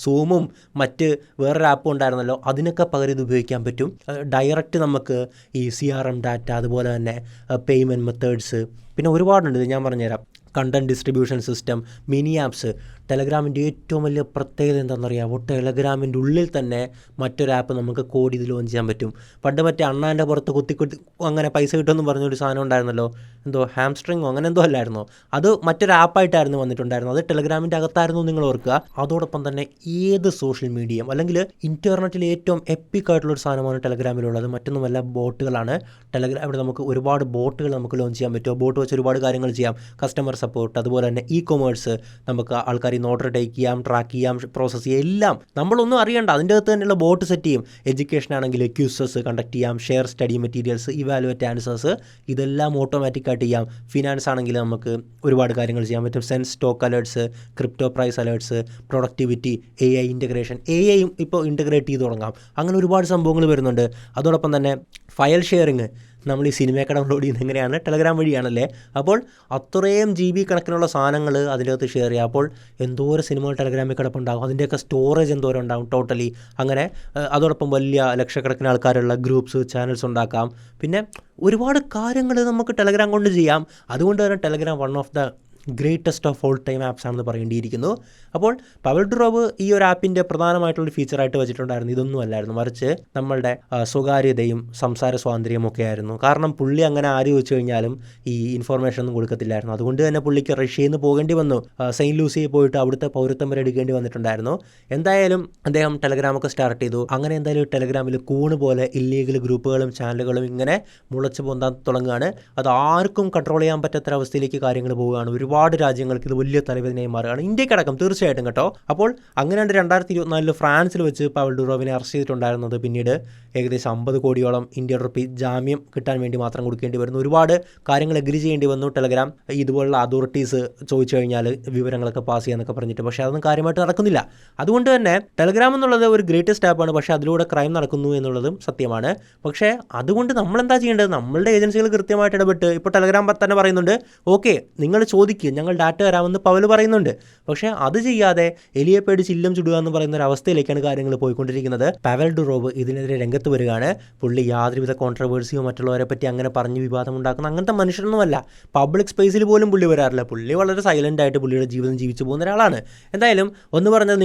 സൂമും മറ്റ് വേറൊരു ആപ്പും ഉണ്ടായിരുന്നല്ലോ, അതിനൊക്കെ പകരം ഇത് ഉപയോഗിക്കാൻ പറ്റും. ഡയറക്റ്റ് നമുക്ക് ഈ CRM ഡാറ്റ, അതുപോലെ തന്നെ പേയ്മെൻറ്റ് മെത്തേഡ്സ്, പിന്നെ ഒരുപാടുണ്ട്. ഞാൻ പറഞ്ഞുതരാം. Content distribution system, mini apps. ടെലഗ്രാമിൻ്റെ ഏറ്റവും വലിയ പ്രത്യേകത എന്താണെന്നറിയാമോ? ടെലഗ്രാമിൻ്റെ ഉള്ളിൽ തന്നെ മറ്റൊരു ആപ്പ് നമുക്ക് കോഡ് ചെയ്ത് ലോഞ്ച് ചെയ്യാൻ പറ്റും. പണ്ട് മറ്റേ അണ്ണാൻ്റെ പുറത്ത് കുത്തി അങ്ങനെ പൈസ കിട്ടുമെന്ന് പറഞ്ഞൊരു സാധനം ഉണ്ടായിരുന്നല്ലോ, എന്തോ ഹാംസ്ട്രിങ്ങോ അങ്ങനെ എന്തോ അല്ലായിരുന്നോ? അത് മറ്റൊരു ആപ്പായിട്ടായിരുന്നു വന്നിട്ടുണ്ടായിരുന്നത്. അത് ടെലഗ്രാമിൻ്റെ അകത്തായിരുന്നു, നിങ്ങൾ ഓർക്കുക. അതോടൊപ്പം തന്നെ ഏത് സോഷ്യൽ മീഡിയയും അല്ലെങ്കിൽ ഇൻ്റർനെറ്റിലെ ഏറ്റവും എപ്പിക് ആയിട്ടുള്ളൊരു സാധനമാണ് ടെലഗ്രാമിലുള്ളത്. മറ്റൊന്നുമല്ല, ബോട്ടുകളാണ്. ടെലഗ്രാമിൽ നമുക്ക് ഒരുപാട് ബോട്ടുകൾ നമുക്ക് ലോഞ്ച് ചെയ്യാൻ പറ്റും. ബോട്ട് വെച്ച് ഒരുപാട് കാര്യങ്ങൾ ചെയ്യാം. കസ്റ്റമർ സപ്പോർട്ട്, അതുപോലെ തന്നെ കൊമേഴ്സ്, നമുക്ക് ആൾക്കാർ ഓർഡർ ടേക്ക് ചെയ്യാം, ട്രാക്ക് ചെയ്യാം, പ്രോസസ്സ് ചെയ്യാം, എല്ലാം നമ്മളൊന്നും അറിയണ്ട. അതിൻ്റെ അകത്ത് തന്നെയുള്ള ബോട്ട് സെറ്റ് ചെയ്യും. എഡ്യൂക്കേഷൻ ആണെങ്കിൽ ക്യൂസസ് കണ്ടക്ട് ചെയ്യാം, share study materials, evaluate answers, ഇതെല്ലാം ഓട്ടോമാറ്റിക്കായിട്ട് ചെയ്യാം. ഫിനാൻസ് ആണെങ്കിൽ നമുക്ക് ഒരുപാട് കാര്യങ്ങൾ ചെയ്യാൻ പറ്റും. Sense stock alerts, crypto price alerts, productivity, AI integration, AIയും ഇപ്പോൾ ഇൻ്റഗ്രേറ്റ് ചെയ്ത് തുടങ്ങാം. അങ്ങനെ ഒരുപാട് സംഭവങ്ങൾ വരുന്നുണ്ട്. അതോടൊപ്പം തന്നെ ഫയൽ ഷെയറിങ്, നമ്മൾ ഈ സിനിമയൊക്കെ ഡൗൺലോഡ് ചെയ്യുന്നത് എങ്ങനെയാണ്? ടെലഗ്രാം വഴിയാണല്ലേ. അപ്പോൾ അത്രയും GB കണക്കിനുള്ള സാധനങ്ങൾ അതിനകത്ത് ഷെയർ ചെയ്യുക. അപ്പോൾ എന്തോരം സിനിമകൾ ടെലഗ്രാമിൽ കിടപ്പുണ്ടാകും, അതിൻ്റെയൊക്കെ സ്റ്റോറേജ് എന്തോരം ഉണ്ടാകും ടോട്ടലി. അങ്ങനെ അതോടൊപ്പം വലിയ ലക്ഷക്കണക്കിന് ആൾക്കാരുള്ള ഗ്രൂപ്പ്സ്, ചാനൽസ് ഉണ്ടാക്കാം. പിന്നെ ഒരുപാട് കാര്യങ്ങൾ നമുക്ക് ടെലഗ്രാം കൊണ്ട് ചെയ്യാം. അതുകൊണ്ട് തന്നെ Telegram one of the greatest of all time apps ആണെന്ന് പറയേണ്ടിയിരിക്കുന്നു. അപ്പോൾ പവേൽ ഡുറോവ് ഈ ഒരു ആപ്പിൻ്റെ പ്രധാനമായിട്ടുള്ളൊരു ഫീച്ചറായിട്ട് വെച്ചിട്ടുണ്ടായിരുന്നു ഇതൊന്നും അല്ലായിരുന്നു, മറിച്ച് നമ്മളുടെ സ്വകാര്യതയും സംസാര സ്വാതന്ത്ര്യവും ഒക്കെ ആയിരുന്നു. കാരണം പുള്ളി അങ്ങനെ ആര് ചോദിച്ചു കഴിഞ്ഞാലും ഈ ഇൻഫോർമേഷൻ ഒന്നും കൊടുക്കത്തില്ലായിരുന്നു. അതുകൊണ്ട് തന്നെ പുള്ളിക്ക് റഷ്യയിൽ നിന്ന് പോകേണ്ടി വന്നു. സെയിൻറ്റ് ലൂസിയിൽ പോയിട്ട് അവിടുത്തെ പൗരത്വം വരെ എടുക്കേണ്ടി വന്നിട്ടുണ്ടായിരുന്നു. എന്തായാലും അദ്ദേഹം ടെലഗ്രാമൊക്കെ സ്റ്റാർട്ട് ചെയ്തു. അങ്ങനെ എന്തായാലും ടെലഗ്രാമിൽ കൂണ് പോലെ ഇല്ലീഗൽ ഗ്രൂപ്പുകളും ചാനലുകളും ഇങ്ങനെ മുളച്ച് പൊന്താൻ തുടങ്ങുകയാണ്. അത് ആർക്കും കൺട്രോൾ ചെയ്യാൻ പറ്റാത്ത അവസ്ഥയിലേക്ക് കാര്യങ്ങൾ പോവുകയാണ്. ഒരുപാട് രാജ്യങ്ങൾക്ക് ഇത് വലിയ തലവേദനയായി മാറുകയാണ്, ഇന്ത്യക്കടക്കം തീർച്ചയായിട്ടും കേട്ടോ. അപ്പോൾ അങ്ങനെയാണ് 2024 ഫ്രാൻസിൽ വെച്ച് പവേൽ ഡുറോവിനെ അറസ്റ്റ് ചെയ്തിട്ടുണ്ടായിരുന്നത്. പിന്നീട് ഏകദേശം 50 കോടിയോളം ഇന്ത്യൻ റുപ്പി ജാമ്യം കിട്ടാൻ വേണ്ടി മാത്രം കൊടുക്കേണ്ടി വരുന്നു. ഒരുപാട് കാര്യങ്ങൾ എഗ്രി ചെയ്യേണ്ടി വന്നു ടെലഗ്രാം. ഇതുപോലുള്ള അതോറിറ്റീസ് ചോദിച്ചു കഴിഞ്ഞാൽ വിവരങ്ങളൊക്കെ പാസ് ചെയ്യാന്നൊക്കെ പറഞ്ഞിട്ട്, പക്ഷേ അതൊന്നും കാര്യമായിട്ട് നടക്കുന്നില്ല. അതുകൊണ്ട് തന്നെ ടെലഗ്രാം എന്നുള്ളത് ഒരു ഗ്രേറ്റസ്റ്റ് ആപ്പാണ്, പക്ഷേ അതിലൂടെ ക്രൈം നടക്കുന്നു എന്നുള്ളതും സത്യമാണ്. പക്ഷേ അതുകൊണ്ട് നമ്മളെന്താ ചെയ്യേണ്ടത്? നമ്മളുടെ ഏജൻസികൾ കൃത്യമായിട്ട് ഇടപെട്ട്, ഇപ്പോൾ ടെലഗ്രാം തന്നെ പറയുന്നുണ്ട്, ഓക്കെ നിങ്ങൾ ചോദിക്കുക, ഞങ്ങൾ ഡാറ്റ തരാമെന്ന് പവൽ പറയുന്നുണ്ട്. പക്ഷേ അത് ചെയ്യാതെ എലിയെ പേടിച്ച് ഇല്ലം ചുടുക എന്ന് പറയുന്ന ഒരു അവസ്ഥയിലേക്കാണ് കാര്യങ്ങൾ പോയിക്കൊണ്ടിരിക്കുന്നത്. പവേൽ ഡുറോവ് ഇതിനെതിരെ രംഗത്ത് രംഗത്ത് വരികയാണ്. പുള്ളി യാതൊരുവിധ കോൺട്രവേഴ്സിയോ മറ്റുള്ളവരെ പറ്റി അങ്ങനെ പറഞ്ഞ് വിവാദം ഉണ്ടാക്കുന്ന അങ്ങനത്തെ മനുഷ്യനൊന്നുമല്ല. പബ്ലിക് സ്പേസിൽ പോലും പുള്ളി വരാറില്ല. പുള്ളി വളരെ സൈലൻ്റ് ആയിട്ട് പുള്ളിയുടെ ജീവിതം ജീവിച്ചു പോകുന്ന ഒരാളാണ്. എന്തായാലും ഒന്ന് പറഞ്ഞത്,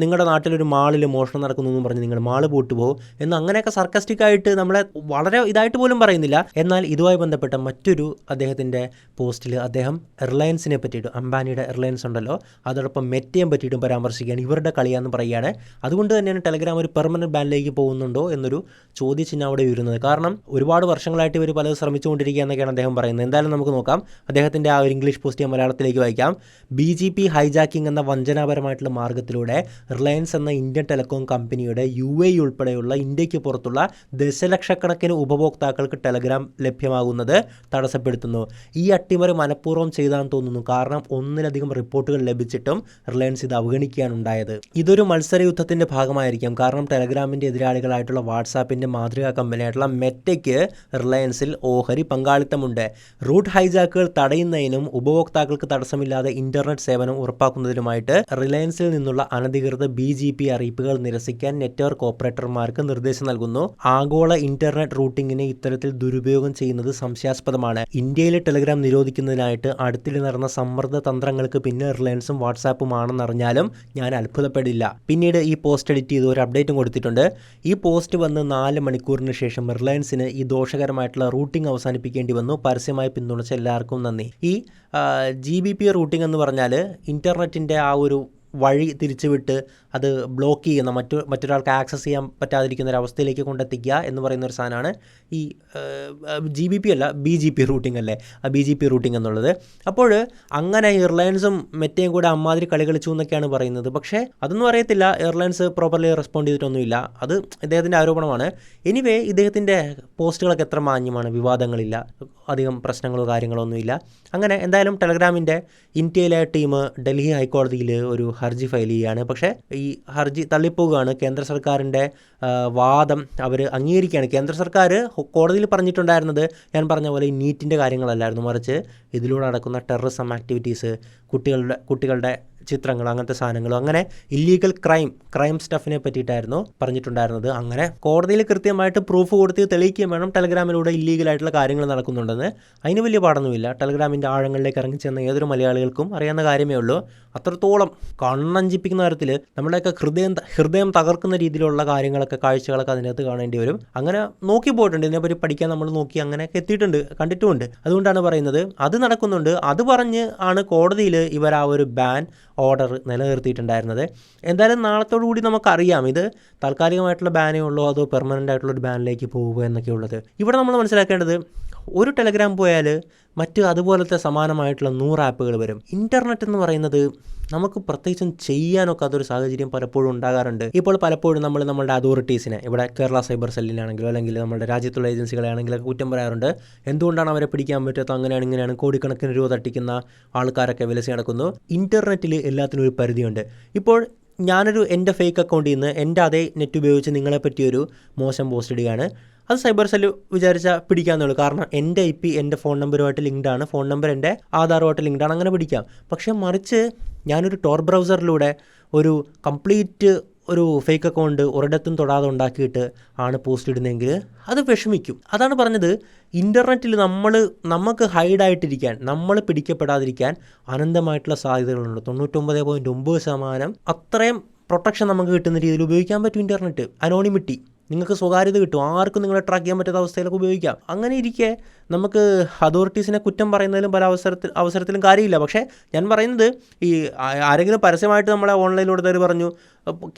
നിങ്ങളുടെ നാട്ടിലൊരു മാളിൽ മോഷണം നടക്കുന്നു എന്ന് പറഞ്ഞ് നിങ്ങൾ മാള് പൂട്ടുപോകും എന്ന് അങ്ങനെയൊക്കെ സർക്കസ്റ്റിക്കായിട്ട് നമ്മളെ വളരെ ഇതായിട്ട് പോലും പറയുന്നില്ല. എന്നാൽ ഇതുമായി ബന്ധപ്പെട്ട മറ്റൊരു അദ്ദേഹത്തിൻ്റെ പോസ്റ്റിൽ അദ്ദേഹം റിലയൻസിനെ പറ്റിയിട്ട്, അംബാനിയുടെ റിലയൻസ് ഉണ്ടല്ലോ, അതോടൊപ്പം മെറ്റയെ പറ്റിയിട്ടും പരാമർശിക്കുകയാണ്. ഇവരുടെ കളിയാന്ന് പറയുകയാണ്. അതുകൊണ്ട് തന്നെയാണ് ടെലഗ്രാം ഒരു പെർമനന്റ് ബാനിലേക്ക് പോകുന്നുണ്ടോ എന്നൊരു ചോദ്യചിഹ്നം അവിടെ വരുന്നത്. കാരണം ഒരുപാട് വർഷങ്ങളായിട്ട് ഇവർ പലത് ശ്രമിച്ചുകൊണ്ടിരിക്കുക എന്നൊക്കെയാണ് അദ്ദേഹം പറയുന്നത്. എന്തായാലും നമുക്ക് നോക്കാം അദ്ദേഹത്തിൻ്റെ ആ ഒരു ഇംഗ്ലീഷ് പോസ്റ്റ് ഞാൻ മലയാളത്തിലേക്ക് വായിക്കാം. BJP ഹൈജാക്കിംഗ് എന്ന വഞ്ചനാപരമായിട്ടുള്ള മാർഗ്ഗത്തിലൂടെ റിലയൻസ് എന്ന ഇന്ത്യൻ ടെലികോം കമ്പനിയുടെ UAE ഉൾപ്പെടെയുള്ള ഇന്ത്യക്ക് പുറത്തുള്ള ദശലക്ഷക്കണക്കിന് ഉപഭോക്താക്കൾക്ക് ടെലഗ്രാം ലഭ്യമാകുന്നത് തടസ്സപ്പെടുത്തുന്നു. ഈ അട്ടിമറി മനഃപൂർവ്വം ചെയ്താണെന്ന് തോന്നുന്നു. കാരണം ഒന്നിലധികം റിപ്പോർട്ടുകൾ ലഭിച്ചിട്ടും റിലയൻസ് ഇത് അവഗണിക്കുകയാണ് ഉണ്ടായത്. ഇതൊരു മത്സരയുദ്ധത്തിൻ്റെ ഭാഗമായിരിക്കാം. കാരണം ടെലഗ്രാമിൻ്റെ എതിരാളികളായിട്ടുള്ള വാട്സാപ്പിൻ്റെ മാതൃകാ കമ്പനിയായിട്ടുള്ള മെറ്റയ്ക്ക് റിലയൻസിൽ ഓഹരി പങ്കാളിത്തമുണ്ട്. റൂട്ട് ഹൈജാക്കുകൾ തടയുന്നതിനും ഉപഭോക്താക്കൾക്ക് തടസ്സമില്ലാതെ ഇന്റർനെറ്റ് സേവനം ഉറപ്പാക്കുന്നതിനുമായിട്ട് റിലയൻസിൽ നിന്നുള്ള അനധികൃത BJP അറിയിപ്പുകൾ നിരസിക്കാൻ നെറ്റ്വർക്ക് ഓപ്പറേറ്റർമാർക്ക് നിർദ്ദേശം നൽകുന്നു. ആഗോള ഇന്റർനെറ്റ് റൂട്ടിങ്ങിനെ ഇത്തരത്തിൽ ദുരുപയോഗം ചെയ്യുന്നത് സംശയാസ്പദമാണ്. ഇന്ത്യയിലെ ടെലഗ്രാം നിരോധിക്കുന്നതിനായിട്ട് അടുത്തിടെ നടന്ന സമ്മർദ്ദ തന്ത്രങ്ങൾക്ക് പിന്നെ റിലയൻസും വാട്സാപ്പുമാണെന്നറിഞ്ഞാലും ഞാൻ അത്ഭുതപ്പെടില്ല. പിന്നീട് ഈ പോസ്റ്റ് എഡിറ്റ് ചെയ്ത് ഒരു അപ്ഡേറ്റും കൊടുത്തിട്ടുണ്ട്. ഈ പോസ്റ്റ് വന്ന് 4 മണിക്കൂറിന് ശേഷം റിലയൻസിന് ഈ ദോഷകരമായിട്ടുള്ള റൂട്ടിംഗ് അവസാനിപ്പിക്കേണ്ടി വന്നു. പരസ്യമായി പിന്തുണച്ച എല്ലാവർക്കും നന്ദി. ഈ GBP റൂട്ടിംഗ് എന്ന് പറഞ്ഞാൽ ഇൻ്റർനെറ്റിൻ്റെ ആ ഒരു വഴി തിരിച്ചുവിട്ട് അത് ബ്ലോക്ക് ചെയ്യുന്ന മറ്റൊരാൾക്ക് ആക്സസ് ചെയ്യാൻ പറ്റാതിരിക്കുന്ന ഒരു അവസ്ഥയിലേക്ക് കൊണ്ടെത്തിക്കുക എന്ന് പറയുന്ന ഒരു സാധനമാണ് ഈ GBP അല്ല BJP റൂട്ടിംഗ് അല്ലേ, ആ BJP റൂട്ടിംഗ് എന്നുള്ളത്. അപ്പോൾ അങ്ങനെ എയർലൈൻസും മെറ്റയും കൂടെ അമ്മാതിരി കളി കളിച്ചു എന്നൊക്കെയാണ് പറയുന്നത്. പക്ഷേ അതൊന്നും അറിയത്തില്ല, എയർലൈൻസ് പ്രോപ്പർലി റെസ്പോണ്ട് ചെയ്തിട്ടൊന്നുമില്ല. അത് ഇദ്ദേഹത്തിൻ്റെ ആരോപണമാണ്. എനിവേ ഇദ്ദേഹത്തിൻ്റെ പോസ്റ്റുകളൊക്കെ എത്ര മാന്യമാണ്, വിവാദങ്ങളില്ല, അധികം പ്രശ്നങ്ങളോ കാര്യങ്ങളോ ഒന്നുമില്ല. അങ്ങനെ എന്തായാലും ടെലഗ്രാമിൻ്റെ ഇന്ത്യയിലെ ടീം ഡൽഹി ഹൈക്കോടതിയിൽ ഒരു ഹർജി ഫയൽ ചെയ്യുകയാണ്. പക്ഷേ ഈ ഹർജി തള്ളിപ്പോവുകയാണ്. കേന്ദ്ര സർക്കാരിൻ്റെ വാദം അവർ അംഗീകരിക്കുകയാണ്. കേന്ദ്ര സർക്കാർ കോടതിയിൽ പറഞ്ഞിട്ടുണ്ടായിരുന്നത് ഞാൻ പറഞ്ഞ പോലെ ഈ നീറ്റിൻ്റെ കാര്യങ്ങളല്ലായിരുന്നു, മറിച്ച് ഇതിലൂടെ നടക്കുന്ന ടെററിസം ആക്ടിവിറ്റീസ്, കുട്ടികളുടെ ചിത്രങ്ങൾ, അങ്ങനത്തെ സാധനങ്ങളും, അങ്ങനെ ഇല്ലീഗൽ ക്രൈം സ്റ്റഫിനെ പറ്റിയിട്ടായിരുന്നു പറഞ്ഞിട്ടുണ്ടായിരുന്നത്. അങ്ങനെ കോടതിയിൽ കൃത്യമായിട്ട് പ്രൂഫ് കൊടുത്ത് തെളിയിക്കുകയും വേണം ടെലഗ്രാമിലൂടെ ഇല്ലീഗലായിട്ടുള്ള കാര്യങ്ങൾ നടക്കുന്നുണ്ടെന്ന്. അതിന് വലിയ പാടൊന്നുമില്ല. ടെലഗ്രാമിൻ്റെ ആഴങ്ങളിലേക്ക് ഇറങ്ങിച്ചെന്ന ഏതൊരു മലയാളികൾക്കും അറിയാവുന്ന കാര്യമേ ഉള്ളൂ. അത്രത്തോളം കണ്ണഞ്ചിപ്പിക്കുന്ന തരത്തിൽ നമ്മുടെയൊക്കെ ഹൃദയം തകർക്കുന്ന രീതിയിലുള്ള കാര്യങ്ങളൊക്കെ, കാഴ്ചകളൊക്കെ അതിനകത്ത് കാണേണ്ടി വരും. അങ്ങനെ നോക്കി പോയിട്ടുണ്ട്, ഇതിനെപ്പറ്റി പഠിക്കാൻ നമ്മൾ നോക്കി അങ്ങനെയൊക്കെ എത്തിയിട്ടുണ്ട്, കണ്ടിട്ടുമുണ്ട്. അതുകൊണ്ടാണ് പറയുന്നത് അത് നടക്കുന്നുണ്ട്. അത് പറഞ്ഞ് ആണ് കോടതിയിൽ ഇവർ ആ ഒരു ബാൻ ഓർഡർ നിലനിർത്തിയിട്ടുണ്ടായിരുന്നത്. എന്തായാലും നാളത്തോടു കൂടി നമുക്കറിയാം ഇത് താൽക്കാലികമായിട്ടുള്ള ബാനേ ഉള്ളൂ അതോ പെർമനൻ്റ് ആയിട്ടുള്ളൊരു ബാനിലേക്ക് പോവുക എന്നൊക്കെ ഉള്ളത്. ഇവിടെ നമ്മൾ മനസ്സിലാക്കേണ്ടത്, ഒരു ടെലഗ്രാം പോയാൽ മറ്റ് അതുപോലത്തെ സമാനമായിട്ടുള്ള 100 ആപ്പുകൾ വരും. ഇൻ്റർനെറ്റ് എന്ന് പറയുന്നത് നമുക്ക് പ്രത്യേകിച്ചും ചെയ്യാനൊക്കെ അതൊരു സാഹചര്യം പലപ്പോഴും ഉണ്ടാകാറുണ്ട്. ഇപ്പോൾ പലപ്പോഴും നമ്മളുടെ അതോറിറ്റീസിനെ, ഇവിടെ കേരള സൈബർ സെല്ലിനാണെങ്കിലോ അല്ലെങ്കിൽ നമ്മുടെ രാജ്യത്തുള്ള ഏജൻസികളാണെങ്കിലൊക്കെ കുറ്റം പറയാറുണ്ട്. എന്തുകൊണ്ടാണ് അവരെ പിടിക്കാൻ പറ്റാത്ത, അങ്ങനെയാണ് ഇങ്ങനെയാണ്, കോടിക്കണക്കിന് രൂപ തട്ടിക്കുന്ന ആൾക്കാരൊക്കെ വിലസി നടക്കുന്നു. ഇൻ്റർനെറ്റിൽ എല്ലാത്തിനും ഒരു പരിധിയുണ്ട്. ഇപ്പോൾ ഞാനൊരു എൻ്റെ ഫേക്ക് അക്കൗണ്ടിൽ നിന്ന് എൻ്റെ അതേ നെറ്റ് ഉപയോഗിച്ച് നിങ്ങളെപ്പറ്റിയൊരു മോശം പോസ്റ്റ് ഇടുകയാണ്. അത് സൈബർ സെല്ല് വിചാരിച്ചാൽ പിടിക്കാമെന്നുള്ളൂ. കാരണം എൻ്റെ IP എൻ്റെ ഫോൺ നമ്പറുമായിട്ട് ലിങ്ക്ഡാണ്, ഫോൺ നമ്പർ എൻ്റെ ആധാറുമായിട്ട് ലിങ്ക്ഡാണ്, അങ്ങനെ പിടിക്കാം. പക്ഷേ മറിച്ച് ഞാനൊരു ടോർ ബ്രൗസറിലൂടെ ഒരു കംപ്ലീറ്റ് ഒരു ഫേക്ക് അക്കൗണ്ട് ഒരിടത്തും തൊടാതെ ഉണ്ടാക്കിയിട്ട് ആണ് പോസ്റ്റ് ഇടുന്നതെങ്കിൽ അത് വിഷമിക്കും. അതാണ് പറഞ്ഞത്, ഇൻ്റർനെറ്റിൽ നമുക്ക് ഹൈഡായിട്ടിരിക്കാൻ, നമ്മൾ പിടിക്കപ്പെടാതിരിക്കാൻ അനന്തമായിട്ടുള്ള സാധ്യതകളുണ്ട്. 99.9% അത്രയും പ്രൊട്ടക്ഷൻ നമുക്ക് കിട്ടുന്ന രീതിയിൽ ഉപയോഗിക്കാൻ പറ്റും ഇൻ്റർനെറ്റ്. അനോണിമിറ്റി, നിങ്ങൾക്ക് സ്വകാര്യത കിട്ടും, ആർക്കും നിങ്ങളെ ട്രാക്ക് ചെയ്യാൻ പറ്റാത്ത അവസ്ഥയിലൊക്കെ ഉപയോഗിക്കാം. അങ്ങനെ ഇരിക്കെ നമുക്ക് അതോറിറ്റീസിനെ കുറ്റം പറയുന്നതിലും പല അവസരത്തിലും കാര്യമില്ല. പക്ഷേ ഞാൻ പറയുന്നത്, ഈ ആരെങ്കിലും പരസ്യമായിട്ട് നമ്മളെ ഓൺലൈനിലൂടെ പറഞ്ഞു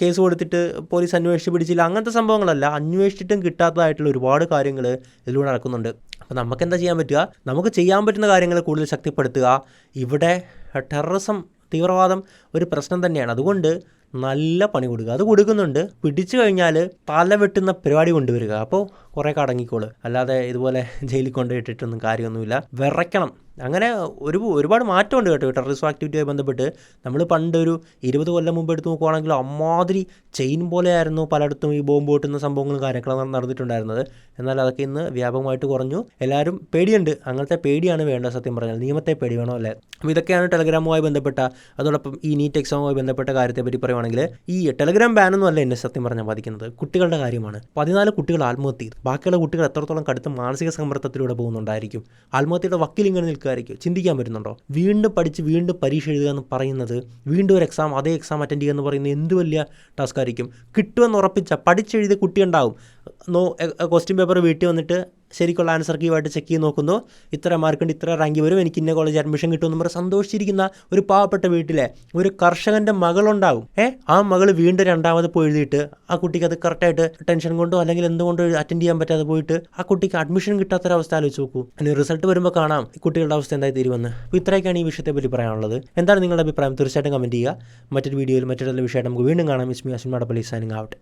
കേസ് കൊടുത്തിട്ട് പോലീസ് അന്വേഷിച്ച് പിടിച്ചില്ല, അങ്ങനത്തെ സംഭവങ്ങളല്ല. അന്വേഷിച്ചിട്ടും കിട്ടാത്തതായിട്ടുള്ള ഒരുപാട് കാര്യങ്ങൾ ഇതിലൂടെ നടക്കുന്നുണ്ട്. അപ്പോൾ നമുക്ക് എന്താ ചെയ്യാൻ പറ്റുക? നമുക്ക് ചെയ്യാൻ പറ്റുന്ന കാര്യങ്ങൾ കൂടുതൽ ശക്തിപ്പെടുത്തുക. ഇവിടെ ടെററിസം, തീവ്രവാദം ഒരു പ്രശ്നം തന്നെയാണ്. അതുകൊണ്ട് നല്ല പണി കൊടുക്കുക. അത് കൊടുക്കുന്നുണ്ട്. പിടിച്ചു കഴിഞ്ഞാൽ തല വെട്ടുന്ന പരിപാടി കൊണ്ടുവരിക. അപ്പോൾ കുറേ അടങ്ങിക്കോളൂ. അല്ലാതെ ഇതുപോലെ ജയിലിൽ കൊണ്ടുപോയിട്ടിട്ടൊന്നും കാര്യമൊന്നുമില്ല. വിറയ്ക്കണം. അങ്ങനെ ഒരുപാട് മാറ്റമുണ്ട് കേട്ടോ ടെററിസം ആക്ടിവിറ്റിയുമായി ബന്ധപ്പെട്ട്. നമ്മൾ പണ്ടൊരു 20 കൊല്ലം മുമ്പ് എടുത്ത് നോക്കുവാണെങ്കിൽ അമ്മാതിരി ചെയിൻ പോലെയായിരുന്നു പലയിടത്തും ഈ ബോംബ് പൊട്ടുന്ന സംഭവങ്ങളും കാര്യങ്ങളും നടന്നിട്ടുണ്ടായിരുന്നത്. എന്നാൽ അതൊക്കെ ഇന്ന് വ്യാപകമായിട്ട് കുറഞ്ഞു. എല്ലാവരും പേടിയുണ്ട്. അങ്ങനത്തെ പേടിയാണ് വേണ്ടത് സത്യം പറഞ്ഞാൽ. നിയമത്തെ പേടി വേണോ അല്ലേ? അപ്പോൾ ഇതൊക്കെയാണ് ടെലഗ്രാമുമായി ബന്ധപ്പെട്ട, അതോടൊപ്പം ഈ നീറ്റ് എക്സാമുമായി ബന്ധപ്പെട്ട കാര്യത്തെ പറ്റി പറയുവാണെങ്കിൽ ഈ ടെലഗ്രാം ബാനൊന്നും അല്ല എന്നെ സത്യം പറഞ്ഞാൽ ബാധിക്കുന്നത്. കുട്ടികളുടെ കാര്യമാണ്. 14 കുട്ടികൾ ആത്മഹത്യ ചെയ്തു. ബാക്കിയുള്ള കുട്ടികൾ എത്രത്തോളം കടുത്ത മാനസിക സമ്മർദ്ദത്തിലൂടെ പോകുന്നുണ്ടായിരിക്കും. ആത്മഹത്യയുടെ വക്കിൽ ഇങ്ങനെ നിൽക്കുമായിരിക്കും. ചിന്തിക്കാൻ പറ്റുന്നുണ്ടോ? വീണ്ടും പഠിച്ച് വീണ്ടും പരീക്ഷ എഴുതുക എന്ന് പറയുന്നത്, വീണ്ടും ഒരു എക്സാം അതേ എക്സാം അറ്റൻഡ് ചെയ്യുക എന്ന് പറയുന്നത് എന്ത് വലിയ ടാസ്ക് ആയിരിക്കും. കിട്ടുമെന്ന് ഉറപ്പിച്ച പഠിച്ചെഴുതിയ കുട്ടി ഉണ്ടാവും. ക്വസ്റ്റ്യൻ പേപ്പർ വീട്ടിൽ വന്നിട്ട് ശരിക്കുള്ള ആൻസർ കീവായിട്ട് ചെക്ക് ചെയ്ത് നോക്കുന്നു. ഇത്ര മാർക്കുണ്ട്, ഇത്ര റാങ്ക് വരും, എനിക്ക് ഇന്ന കോളേജ് അഡ്മിഷൻ കിട്ടുമെന്ന് പറഞ്ഞ് സന്തോഷിച്ചിരിക്കുന്ന ഒരു പാവപ്പെട്ട വീട്ടിലെ ഒരു കർഷകൻ്റെ മകളുണ്ടാവും. ആ മകൾ വീണ്ടും രണ്ടാമത് പോയി എഴുതിയിട്ട് ആ കുട്ടിക്ക് അത് കറക്റ്റായിട്ട് ടെൻഷൻ കൊണ്ടോ അല്ലെങ്കിൽ എന്തുകൊണ്ടോ അറ്റൻഡ് ചെയ്യാൻ പറ്റാതെ പോയിട്ട് ആ കുട്ടിക്ക് അഡ്മിഷൻ കിട്ടാത്തൊരവസ്ഥ ആലോചിച്ച് നോക്കൂ. ഇനി റിസൾട്ട് വരുമ്പോൾ കാണാം കുട്ടികളുടെ അവസ്ഥ എന്തായി തീരുമെന്ന്. അപ്പോൾ ഇത്രയൊക്കെയാണ് ഈ വിഷയത്തെ പറ്റി പറയാനുള്ളത്. എന്താണ് നിങ്ങളുടെ അഭിപ്രായം? തീർച്ചയായിട്ടും കമൻറ്റ് ചെയ്യുക. മറ്റൊരു വീഡിയോയിൽ മറ്റൊരു വിഷയമായിട്ട് നമുക്ക് വീണ്ടും കാണാം. ഇസ്മി അശ്വിൻ മടപ്പള്ളി സൈനിങ് ഔട്ട്.